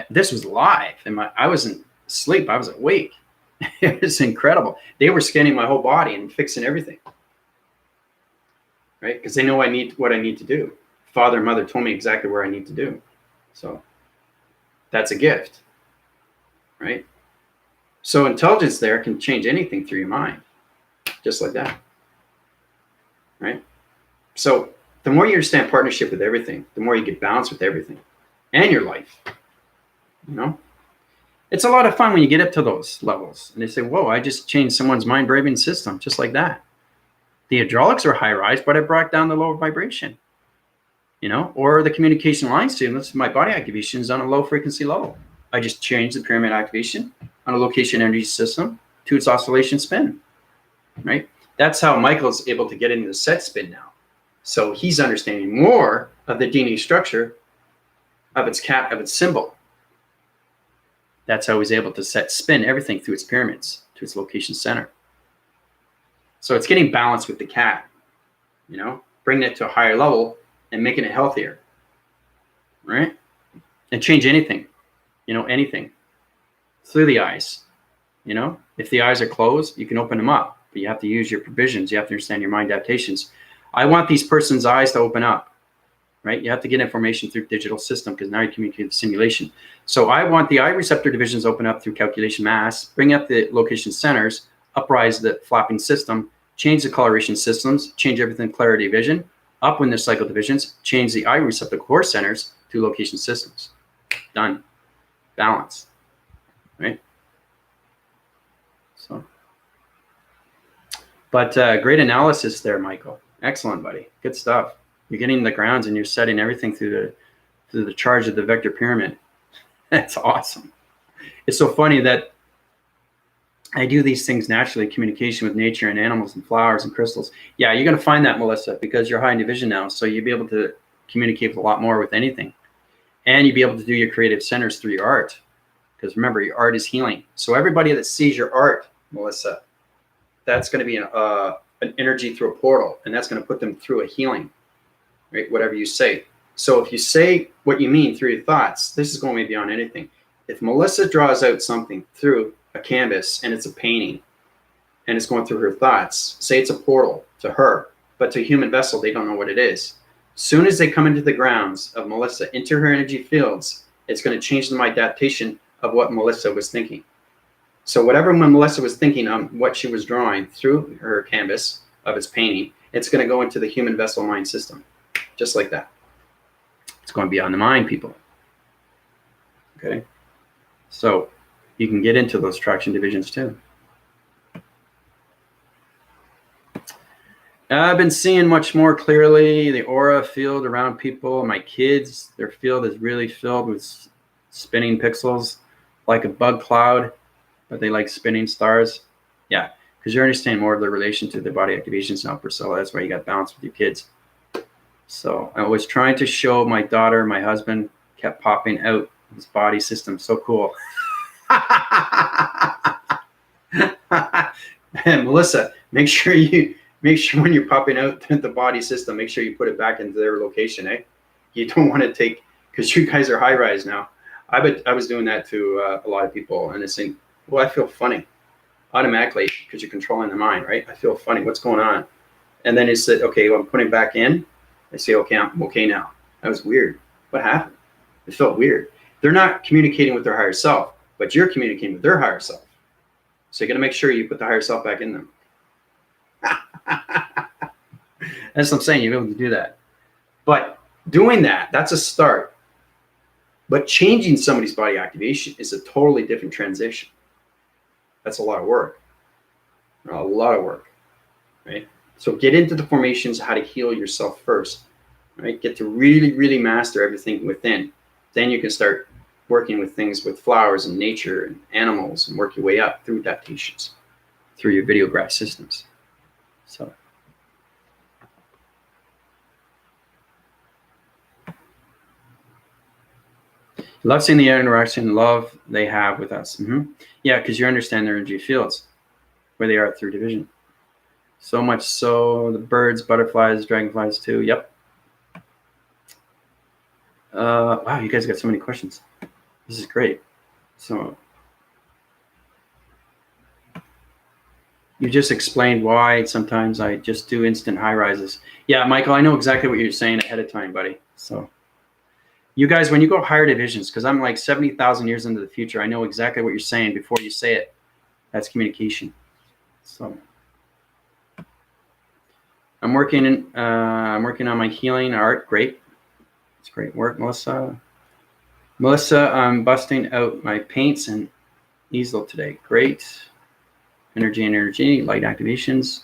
This was live, and I wasn't asleep. I was awake. It was incredible. They were scanning my whole body and fixing everything, right? Because they know what I need to do. Father and mother told me exactly where I need to do. So that's a gift, right? So intelligence there can change anything through your mind, just like that, right? So the more you understand partnership with everything, the more you get balanced with everything and your life, It's a lot of fun when you get up to those levels and they say, whoa, I just changed someone's mind braving system, just like that. The hydraulics are high rise, but I brought down the lower vibration, or the communication line stimulus, my body activation is on a low frequency level. I just changed the pyramid activation on a location energy system to its oscillation spin, right? That's how Michael's able to get into the set spin now. So he's understanding more of the DNA structure of its symbol. That's how he's able to spin everything through its pyramids, to its location center. So it's getting balanced with the cat, bringing it to a higher level and making it healthier, right? And change anything, anything through the eyes. If the eyes are closed, you can open them up, but you have to use your provisions. You have to understand your mind adaptations. I want these person's eyes to open up, right? You have to get information through digital system because now you communicate with simulation. So I want the eye receptor divisions open up through calculation mass, bring up the location centers, uprise the flapping system, change the coloration systems, change everything clarity vision, upwind the cycle divisions, change the eye receptor core centers to location systems. Done. Balance. Right? So, but great analysis there, Michael. Excellent, buddy. Good stuff. You're getting the grounds and you're setting everything through the charge of the vector pyramid. That's awesome. It's so funny that I do these things naturally, communication with nature and animals and flowers and crystals. Yeah, you're going to find that, Melissa, because you're high in division now. So you'll be able to communicate a lot more with anything. And you'll be able to do your creative centers through your art. Because remember, your art is healing. So everybody that sees your art, Melissa, that's going to be an energy through a portal. And that's going to put them through a healing, right? Whatever you say. So if you say what you mean through your thoughts, this is going way beyond anything. If Melissa draws out something through a canvas and it's a painting and it's going through her thoughts, say it's a portal to her, but to a human vessel, they don't know what it is. Soon as they come into the grounds of Melissa, into her energy fields, it's going to change the adaptation of what Melissa was thinking. So whatever Melissa was thinking on what she was drawing through her canvas of its painting, it's going to go into the human vessel mind system, just like that. It's going beyond the mind, people. Okay? So you can get into those traction divisions too. I've been seeing much more clearly the aura field around people. My kids, their field is really filled with spinning pixels, like a bug cloud, but they like spinning stars. Yeah, because you're understanding more of the relation to the body activations now, Priscilla. That's why you got balance with your kids. So I was trying to show my daughter, my husband kept popping out his body system. So cool. And Melissa, make sure when you're popping out the body system, make sure you put it back into their location, eh? You don't want to take, because you guys are high rise now. I was doing that to a lot of people, and it's saying, well, I feel funny automatically because you're controlling the mind, right? I feel funny. What's going on? And then it said, okay, well, I'm putting it back in. I say, okay, I'm okay now. That was weird. What happened? It felt weird. They're not communicating with their higher self, but you're communicating with their higher self. So you got to make sure you put the higher self back in them. That's what I'm saying. You're able to do that. But doing that, that's a start. But changing somebody's body activation is a totally different transition. That's a lot of work. A lot of work, right? So get into the formations, how to heal yourself first, right? Get to really, really master everything within. Then you can start working with things with flowers and nature and animals and work your way up through adaptations, through your videograph systems. So. Love seeing the interaction, love they have with us. Yeah, because you understand their energy fields, where they are through division. So much so, the birds, butterflies, dragonflies too. Yep. Wow, you guys got so many questions. This is great. So you just explained why sometimes I just do instant high rises. Yeah, Michael, I know exactly what you're saying ahead of time, buddy. So you guys, when you go higher divisions, because I'm like 70,000 years into the future, I know exactly what you're saying before you say it. That's communication. So I'm working on my healing art. Great. It's great work, Melissa. I'm busting out my paints and easel today. Great. Energy, light activations.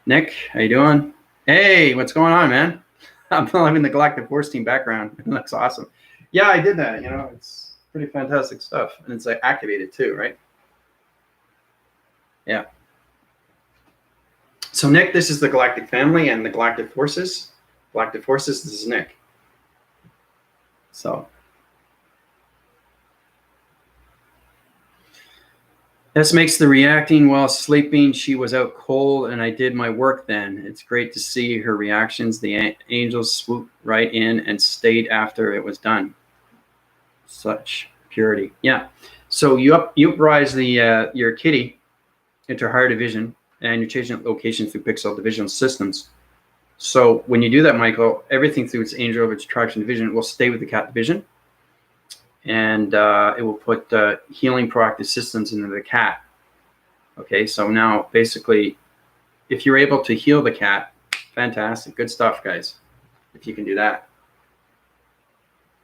Nick, how you doing? Hey, what's going on, man? I'm loving the Galactic Force Team background. It looks awesome. Yeah, I did that. You know, it's pretty fantastic stuff. And it's like activated too, right? Yeah. So Nick, this is the Galactic family and the Galactic Forces. Galactic Forces, this is Nick. So this makes the reacting while sleeping. She was out cold and I did my work then. It's great to see her reactions. The angels swooped right in and stayed after it was done. Such purity. Yeah. So you uprise the your kitty into higher division and you're changing location through pixel division systems. So when you do that, Michael, everything through its angel of its attraction division will stay with the cat division. And it will put healing proactive systems into the cat. Okay, so now basically, if you're able to heal the cat, fantastic, good stuff, guys. If you can do that,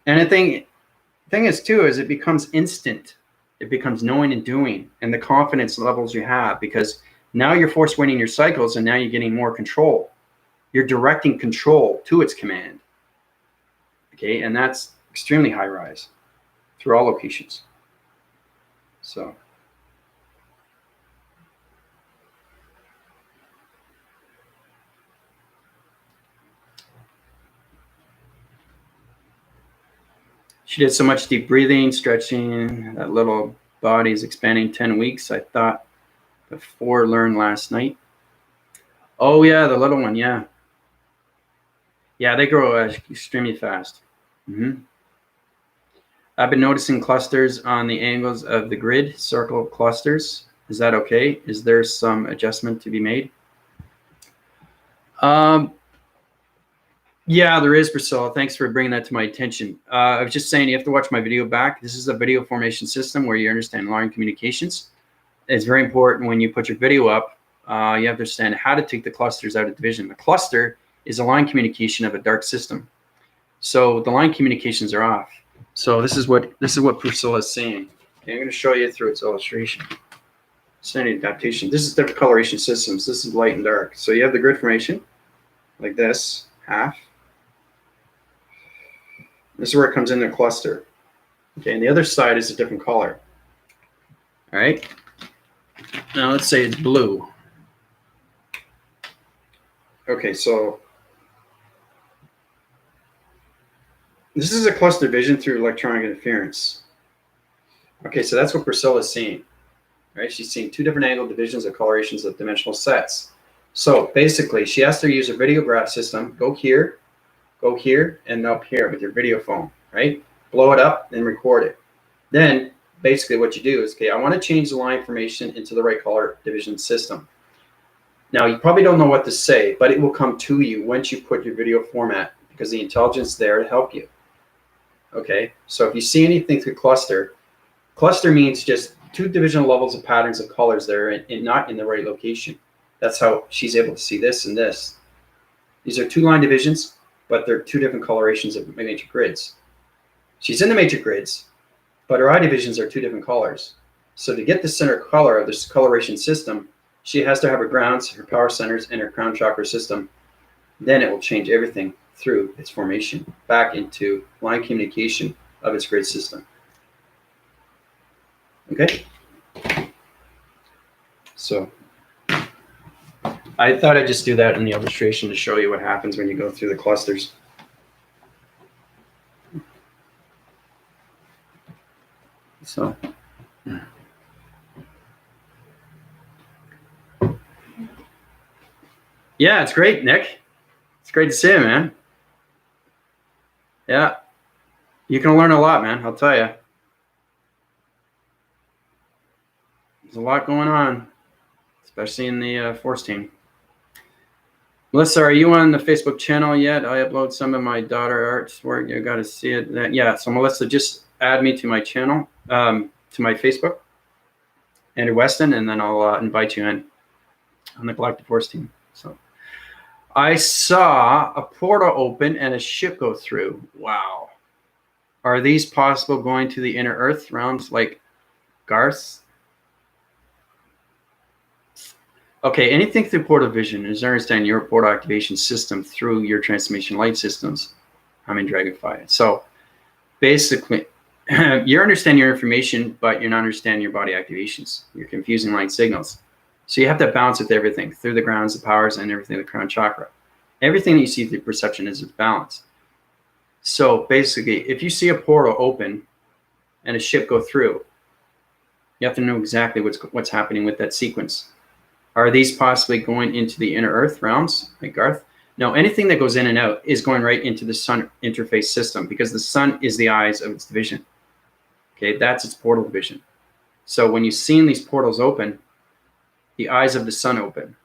and the thing is too is it becomes instant. It becomes knowing and doing, and the confidence levels you have because now you're force winning your cycles, and now you're getting more control. You're directing control to its command. Okay, and that's extremely high rise. Through all locations. So she did so much deep breathing, stretching. That little body is expanding 10 weeks. I thought before learned last night. Oh yeah, the little one. Yeah. Yeah, they grow extremely fast. I've been noticing clusters on the angles of the grid, circle clusters. Is that okay? Is there some adjustment to be made? Yeah, there is, Priscilla. Thanks for bringing that to my attention. I was just saying you have to watch my video back. This is a video formation system where you understand line communications. It's very important when you put your video up, you have to understand how to take the clusters out of division. The cluster is a line communication of a dark system. So the line communications are off. So this is what Priscilla is saying. Okay, I'm going to show you through its illustration. Standard adaptation. This is different coloration systems. This is light and dark. So you have the grid formation, like this, half. This is where it comes in the cluster. Okay, and the other side is a different color. All right. Now let's say it's blue. Okay, so this is a cluster vision through electronic interference. Okay, so that's what Priscilla is seeing. Right? She's seeing two different angle divisions of colorations of dimensional sets. So basically, she has to use a videograph system. Go here, and up here with your video phone, right? Blow it up and record it. Then basically what you do is, okay, I want to change the line information into the right color division system. Now, you probably don't know what to say, but it will come to you once you put your video format because the intelligence is there to help you. Okay, so if you see anything through cluster means just two divisional levels of patterns of colors that are not in the right location. That's how she's able to see this and this. These are 2 line divisions, but they're 2 different colorations of matrix grids. She's in the matrix grids, but her eye divisions are 2 different colors. So to get the center color of this coloration system, she has to have her grounds, her power centers, and her crown chakra system. Then it will change everything through its formation back into line communication of its grid system. Okay? So I thought I'd just do that in the illustration to show you what happens when you go through the clusters. So yeah, it's great, Nick. It's great to see you, man. Yeah, you can learn a lot, man. I'll tell you. There's a lot going on, especially in the force team. Melissa, are you on the Facebook channel yet? I upload some of my daughter artwork. You got to see it. Yeah, so Melissa, just add me to my channel, to my Facebook, Andrew Weston, and then I'll invite you in on the Galactic Force team. So I saw a portal open and a ship go through. Wow. Are these possible going to the inner Earth realms like Garth? Okay, anything through portal vision is understanding your portal activation system through your transformation light systems. I'm in Dragonfly. So basically, you're understanding your information, but you're not understanding your body activations. You're confusing light signals. So you have to balance with everything through the grounds, the powers, and everything, the crown chakra. Everything that you see through perception is balance. So basically, if you see a portal open and a ship go through, you have to know exactly what's happening with that sequence. Are these possibly going into the inner Earth realms, like Garth? No, anything that goes in and out is going right into the sun interface system because the sun is the eyes of its division. Okay, that's its portal division. So when you've seen these portals open, the eyes of the sun open.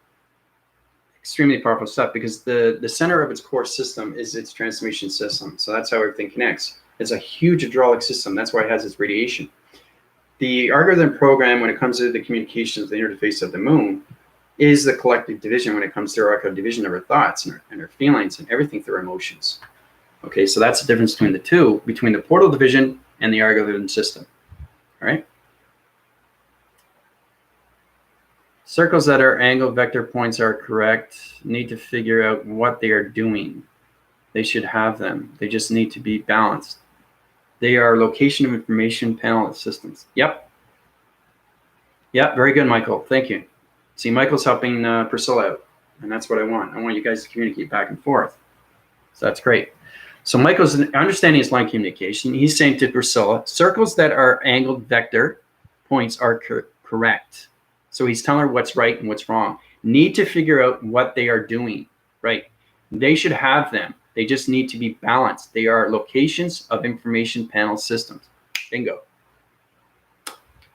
Extremely powerful stuff because the center of its core system is its transformation system. So that's how everything connects. It's a huge hydraulic system. That's why it has its radiation. The algorithm program, when it comes to the communications, the interface of the moon, is the collective division when it comes to our division of our thoughts and our feelings and everything through our emotions. Okay, so that's the difference between the two, between the portal division and the algorithm system. All right. Circles that are angled vector points are correct. Need to figure out what they are doing. They should have them. They just need to be balanced. They are location of information panel systems. Yep. Yep, very good, Michael. Thank you. See, Michael's helping Priscilla out, and that's what I want. I want you guys to communicate back and forth. So that's great. So Michael's understanding his line communication. He's saying to Priscilla, circles that are angled vector points are correct. So he's telling her what's right and what's wrong. Need to figure out what they are doing, right? They should have them. They just need to be balanced. They are locations of information panel systems. Bingo.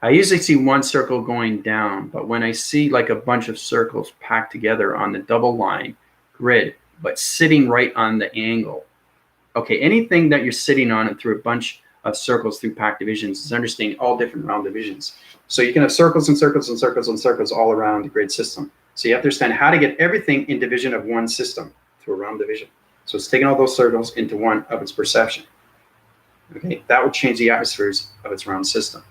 I usually see one circle going down, but when I see like a bunch of circles packed together on the double line grid, but sitting right on the angle. Okay, anything that you're sitting on and through a bunch of circles through packed divisions is understanding all different round divisions. So you can have circles and circles and circles and circles all around the grid system. So you have to understand how to get everything in division of one system through a round division. So it's taking all those circles into one of its perception. Okay, that will change the atmospheres of its round system.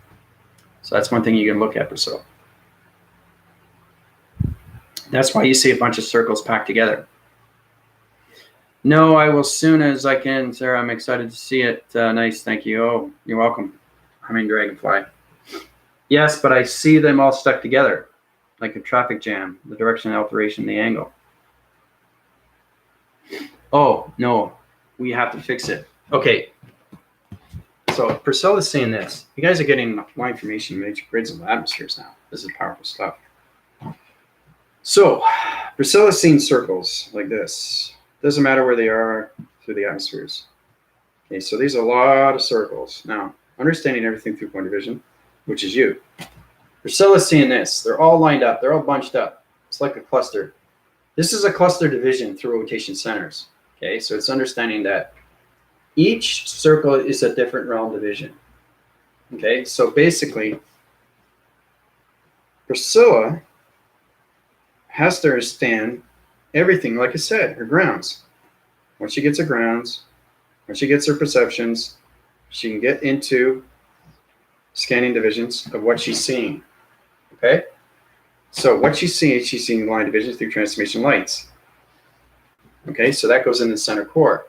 So that's one thing you can look at, Priscilla. That's why you see a bunch of circles packed together. No, I will soon as I can, sir. I'm excited to see it. Nice, thank you. Oh, you're welcome. I'm in Dragonfly. Yes, but I see them all stuck together, like a traffic jam, the direction, alteration, the angle. Oh, no, we have to fix it. Okay. So Priscilla's saying this. You guys are getting more information, major grids and atmospheres now. This is powerful stuff. So Priscilla's seeing circles like this. Doesn't matter where they are through the atmospheres. Okay, so these are a lot of circles. Now, understanding everything through point of vision, which is you. Priscilla's seeing this. They're all lined up. They're all bunched up. It's like a cluster. This is a cluster division through rotation centers. Okay, so it's understanding that each circle is a different realm division. Okay, so basically, Priscilla has to understand everything, like I said, her grounds. Once she gets her grounds, once she gets her perceptions, she can get into scanning divisions of what she's seeing. Okay? So what she's seeing line divisions through transformation lights. Okay, so that goes in the center core.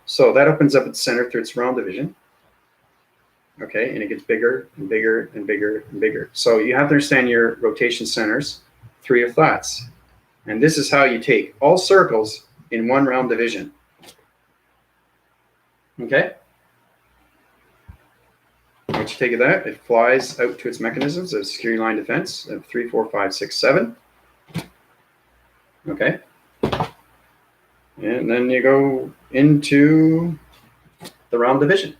So that opens up at the center through its realm division. Okay, and it gets bigger and bigger and bigger and bigger. So you have to understand your rotation centers through your thoughts. And this is how you take all circles in one realm division. Okay? Once you take it that, it flies out to its mechanisms of security line defense of 3, 4, 5, 6, 7. Okay? And then you go into the realm division.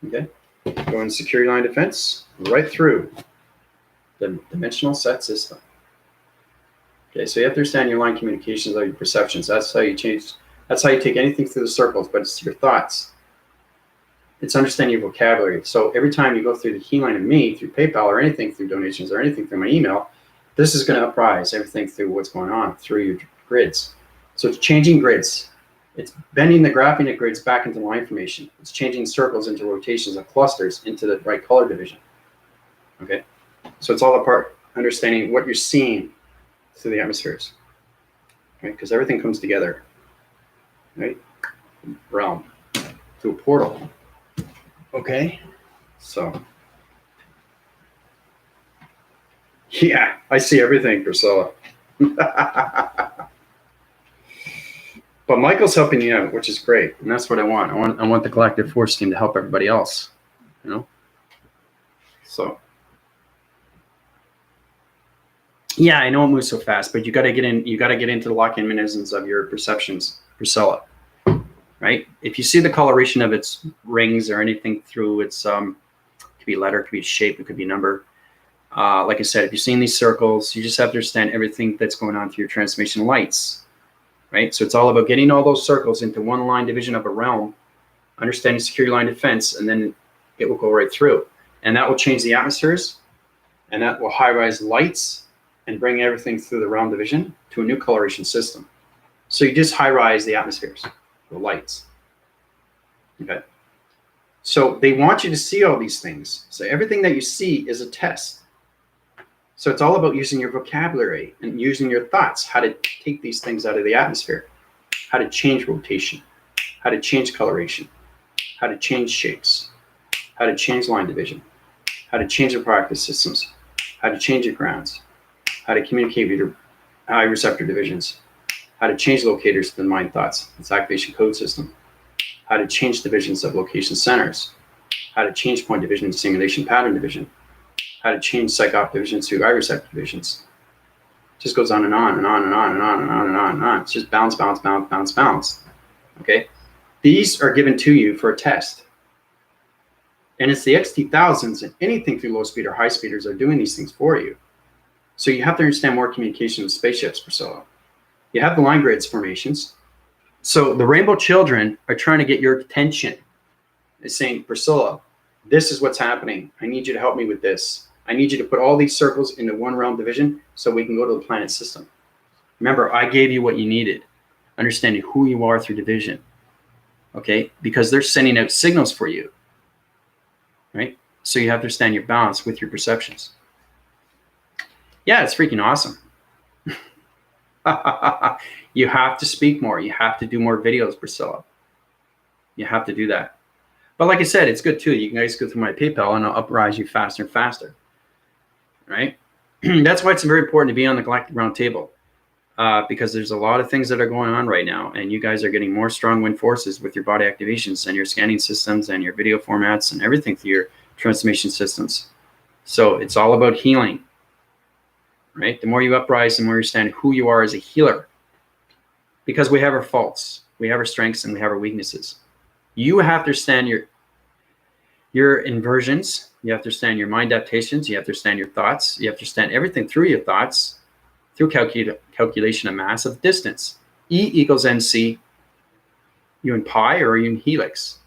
Okay? Go in security line defense right through the dimensional set system. Okay, so you have to understand your line communications or your perceptions. That's how you change. That's how you take anything through the circles, but it's your thoughts. It's understanding your vocabulary. So every time you go through the key line of me, through PayPal or anything through donations or anything through my email, this is going to uprise everything through what's going on through your grids. So it's changing grids. It's bending the graphing of grids back into line formation. It's changing circles into rotations of clusters into the right color division. Okay, so it's all apart understanding what you're seeing through the atmospheres. Right, because everything comes together. Right, realm through a portal. Okay, so yeah, I see everything, Priscilla. But Michael's helping you out, which is great, and that's what I want. I want the Galactic Force team to help everybody else, you know. So yeah, I know it moves so fast, but you got to get in. You got to get into the lock-in mechanisms of your perceptions, Priscilla. Right? If you see the coloration of its rings or anything through its, it could be letter, it could be shape, it could be number. Like I said, if you're seeing these circles, you just have to understand everything that's going on through your transformation lights. Right? So it's all about getting all those circles into one line division of a realm, understanding security line defense, and then it will go right through. And that will change the atmospheres, and that will high-rise lights and bring everything through the realm division to a new coloration system. So you just high-rise the atmospheres. The lights. Okay. So they want you to see all these things. So everything that you see is a test. So it's all about using your vocabulary and using your thoughts, how to take these things out of the atmosphere, how to change rotation, how to change coloration, how to change shapes, how to change line division, how to change your practice systems, how to change your grounds, how to communicate with your high receptor divisions, how to change locators to the mind thoughts, its activation code system, how to change divisions of location centers, how to change point division and simulation pattern division, how to change psych-op divisions to iReceptor divisions. It just goes on and on and on and on and on and on and on and on. It's just bounce, bounce, bounce, bounce, bounce. Okay? These are given to you for a test. And it's the XT1000s and anything through low speed or high speeders are doing these things for you. So you have to understand more communication with spaceships, Priscilla. You have the line grids formations. So the Rainbow Children are trying to get your attention. They're saying, Priscilla, this is what's happening. I need you to help me with this. I need you to put all these circles into one realm division so we can go to the planet system. Remember, I gave you what you needed, understanding who you are through division. Okay? Because they're sending out signals for you. Right? So you have to understand your balance with your perceptions. Yeah, it's freaking awesome. You have to speak more. You have to do more videos, Priscilla. You have to do that. But like I said, it's good too. You can guys go through my PayPal and I'll uprise you faster and faster. Right? That's why it's very important to be on the Galactic Roundtable. Because there's a lot of things that are going on right now, and you guys are getting more strong wind forces with your body activations and your scanning systems and your video formats and everything through your transformation systems. So it's all about healing. Right? The more you uprise, the more you understand who you are as a healer. Because we have our faults, we have our strengths, and we have our weaknesses. You have to understand your inversions. You have to understand your mind adaptations. You have to understand your thoughts. You have to understand everything through your thoughts, through calculation of mass of distance. E equals mc. You in pi or are you in helix?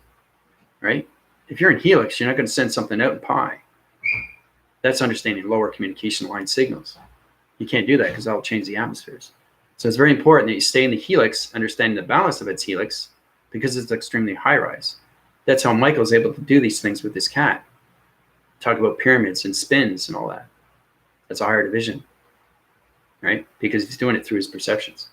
Right? If you're in helix, you're not going to send something out in pi. That's understanding lower communication line signals. You can't do that because that will change the atmospheres. So it's very important that you stay in the helix, understanding the balance of its helix, because it's extremely high rise. That's how Michael's able to do these things with his cat. Talk about pyramids and spins and all that. That's a higher division, right? Because he's doing it through his perceptions.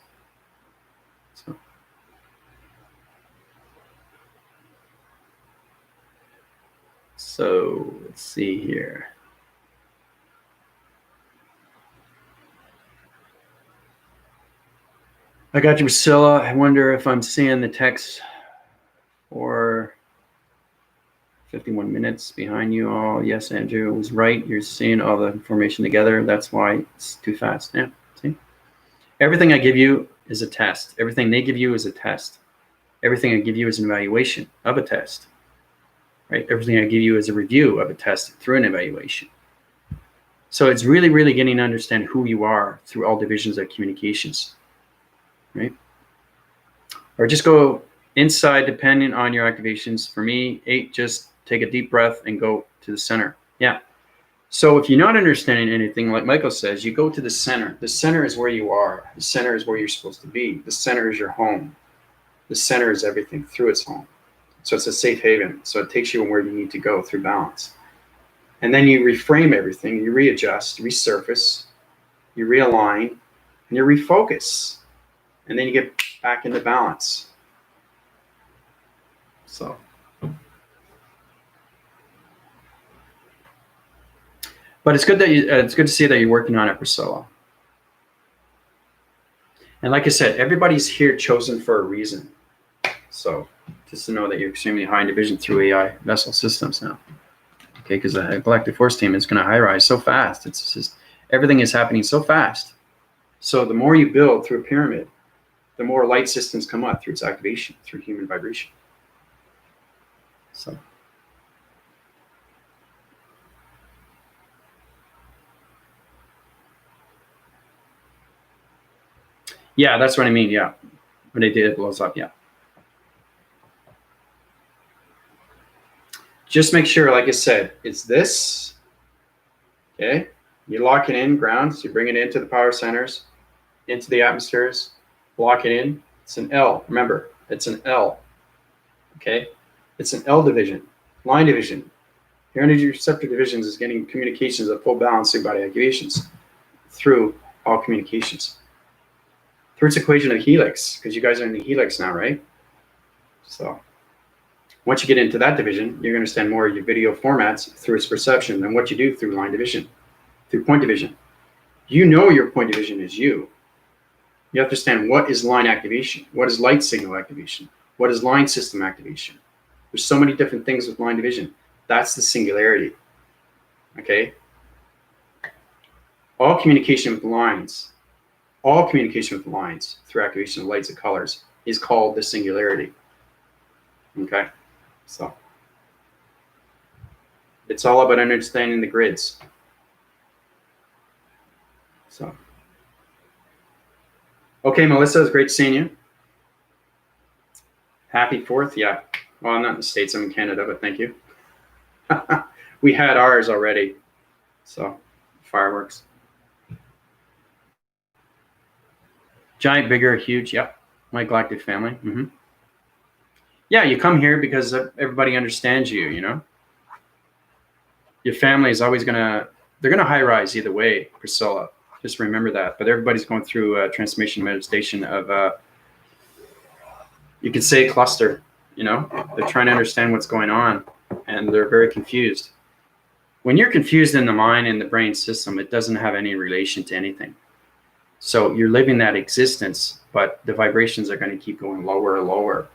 So let's see here. I got you, Priscilla. I wonder if I'm seeing the text for 51 minutes behind you all. Yes, Andrew was right. You're seeing all the information together. That's why it's too fast. Yeah, see? Everything I give you is a test. Everything they give you is a test. Everything I give you is an evaluation of a test. Right? Everything I give you is a review of a test through an evaluation. So it's really, really getting to understand who you are through all divisions of communications. Right? Or just go inside depending on your activations. For me, 8, just take a deep breath and go to the center. Yeah. So if you're not understanding anything, like Michael says, you go to the center. The center is where you are. The center is where you're supposed to be. The center is your home. The center is everything through its home. So it's a safe haven. So it takes you where you need to go through balance. And then you reframe everything. You readjust, resurface, you realign, and you refocus. And then you get back into balance. So. But it's good that it's good to see that you're working on it, Priscilla. And like I said, everybody's here chosen for a reason. So just to know that you're extremely high in division through AI vessel systems now. Okay, because the Galactic Force team is going to high rise so fast. It's just everything is happening so fast. So the more you build through a pyramid, the more light systems come up through its activation, through human vibration. So. Yeah, that's what I mean. Yeah. When they did, it blows up. Yeah. Just make sure, like I said, it's this. Okay. You lock it in, ground. So you bring it into the power centers, into the atmospheres, lock it in. It's an L. Remember, it's an L. Okay. It's an L division, line division. Your energy receptor divisions is getting communications of full balance through body activations through all communications. Through its equation of helix, because you guys are in the helix now, right? So once you get into that division, you're going to understand more of your video formats through its perception than what you do through line division, through point division. You know your point division is you. You have to understand what is line activation, what is light signal activation, what is line system activation. There's so many different things with line division. That's the singularity. Okay? All communication with lines through activation of lights and colors is called the singularity. Okay? So it's all about understanding the grids. So okay, Melissa, it's great seeing you. Happy 4th, yeah. Well, I'm not in the States, I'm in Canada, but thank you. We had ours already. So fireworks. Giant, bigger, huge. Yep. My galactic family. Mm-hmm. Yeah, you come here because everybody understands you, you know. Your family is always they're going to high rise either way, Priscilla. Just remember that. But everybody's going through a transformation meditation of, you could say cluster, you know. They're trying to understand what's going on and they're very confused. When you're confused in the mind and the brain system, it doesn't have any relation to anything. So you're living that existence, but the vibrations are going to keep going lower and lower,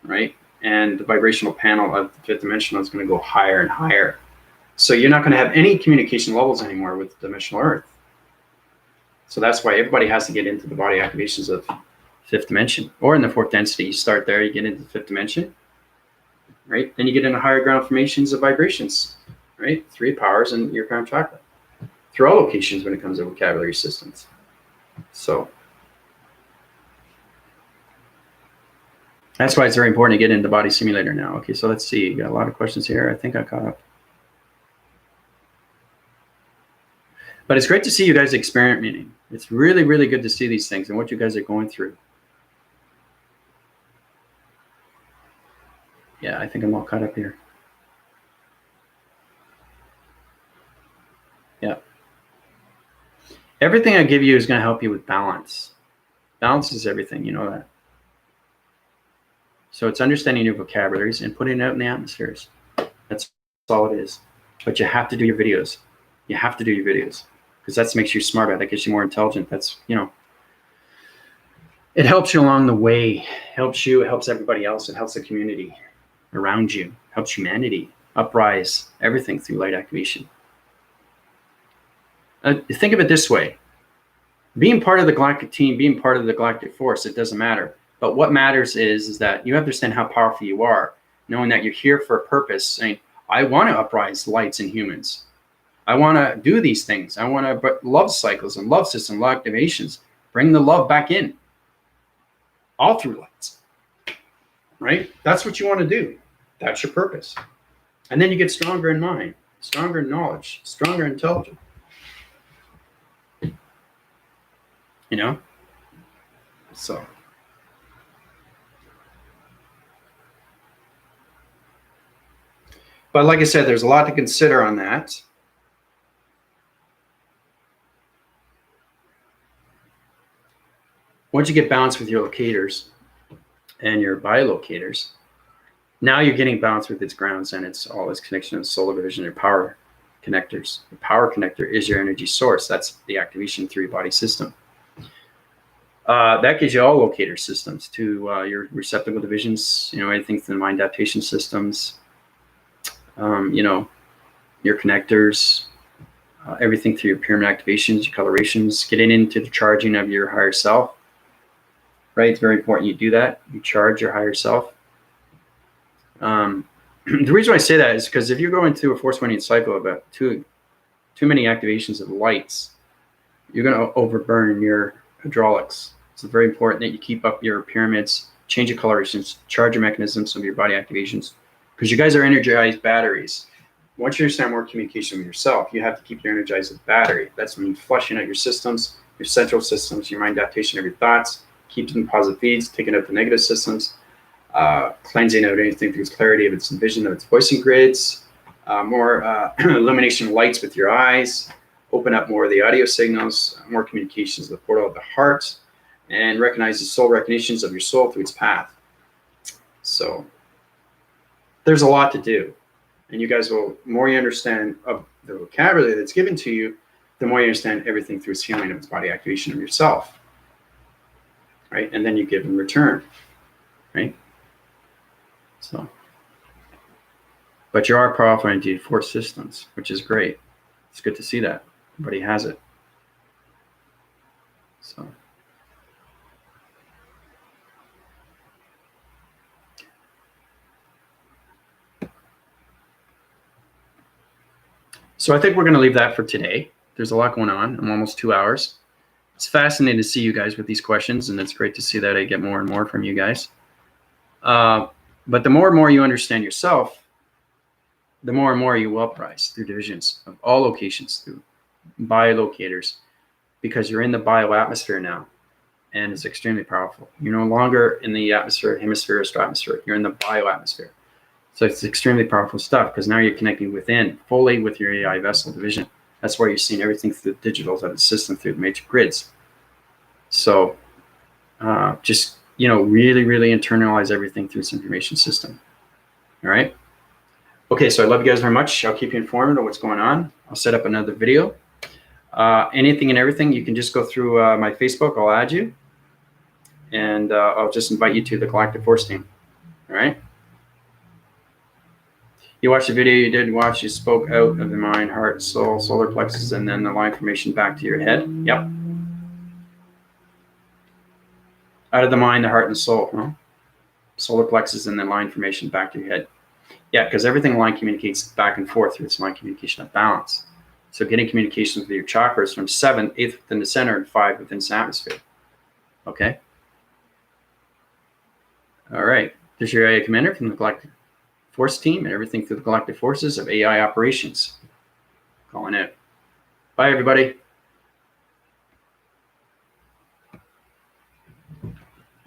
right? And the vibrational panel of the 5th dimensional is going to go higher and higher. So you're not going to have any communication levels anymore with dimensional Earth. So that's why everybody has to get into the body activations of 5th dimension or in the 4th density. You start there, you get into the 5th dimension, right? Then you get into higher ground formations of vibrations, right? 3 powers and your crown chakra through all locations when it comes to vocabulary systems. So that's why it's very important to get into Body Simulator now. Okay, so let's see. Got a lot of questions here. I think I caught up. But it's great to see you guys experimenting. It's really, really good to see these things and what you guys are going through. Yeah, I think I'm all caught up here. Yeah. Everything I give you is going to help you with balance. Balance is everything, you know that. So it's understanding your vocabularies and putting it out in the atmospheres. That's all it is. But you have to do your videos. You have to do your videos because that makes you smarter. That gets you more intelligent. That's, you know, it helps you along the way. It helps you. It helps everybody else. It helps the community around you. It helps humanity uprise everything through light activation. Think of it this way. Being part of the galactic team, being part of the galactic force, it doesn't matter. But what matters is that you understand how powerful you are, knowing that you're here for a purpose, saying, I want to uprise lights in humans. I want to do these things. I want to love cycles and love system, love activations, bring the love back in, all through lights, right? That's what you want to do. That's your purpose. And then you get stronger in mind, stronger in knowledge, stronger in intelligence. You know? So. But like I said, there's a lot to consider on that. Once you get balanced with your locators and your biolocators, now you're getting balanced with its grounds and its all its connection to solar division, your power connectors. The power connector is your energy source. That's the activation through your body system. That gives you all locator systems to your receptacle divisions, you know, anything from the mind adaptation systems, you know, your connectors, everything through your pyramid activations, your colorations, getting into the charging of your higher self, right? It's very important you do that. You charge your higher self. The reason why I say that is because if you're going through a force winding cycle about too many activations of lights, you're going to overburn your hydraulics. It's very important that you keep up your pyramids, change your colorations, charge your mechanisms of your body activations, because you guys are energized batteries. Once you understand more communication with yourself, you have to keep your energized battery. That's when you're flushing out your systems, your central systems, your mind adaptation of your thoughts, keeping positive feeds, taking out the negative systems, cleansing out anything through its clarity of its vision of its voicing grids, more illumination lights with your eyes, open up more of the audio signals, more communications with the portal of the heart, and recognize the soul recognitions of your soul through its path. So there's a lot to do. And you guys will, the more you understand of the vocabulary that's given to you, the more you understand everything through its healing of its body activation of yourself. Right? And then you give in return. Right? So, but you are powerful indeed for systems, which is great. It's good to see that. Everybody has it. So I think we're going to leave that for today. There's a lot going on. I'm almost 2 hours. It's fascinating to see you guys with these questions, and it's great to see that I get more and more from you guys. But the more and more you understand yourself, the more and more you will uprise through divisions of all locations, through biolocators, because you're in the bioatmosphere now, and it's extremely powerful. You're no longer in the atmosphere, hemisphere, or stratosphere. You're in the bioatmosphere. So it's extremely powerful stuff because now you're connecting within fully with your AI vessel division. That's where you're seeing everything through the digitals of the system through the matrix grids. So just, you know, really, really internalize everything through this information system. All right. Okay, so I love you guys very much. I'll keep you informed of what's going on. I'll set up another video. Anything and everything, you can just go through my Facebook. I'll add you. And I'll just invite you to the Galactic Force team. All right. You watched the video you did watch, you spoke out of the mind, heart, soul, solar plexus, and then the line information back to your head. Yep. Out of the mind, the heart, and the soul. Huh? Solar plexus and then line information back to your head. Yeah, because everything line communicates back and forth through its line communication of balance. So getting communications with your chakras from 7, 8 within the center, and 5 within its atmosphere. Okay. All right. This is your AI commander from the Galactic Force team and everything through the Galactic Forces of AI operations. Calling it. Bye, everybody.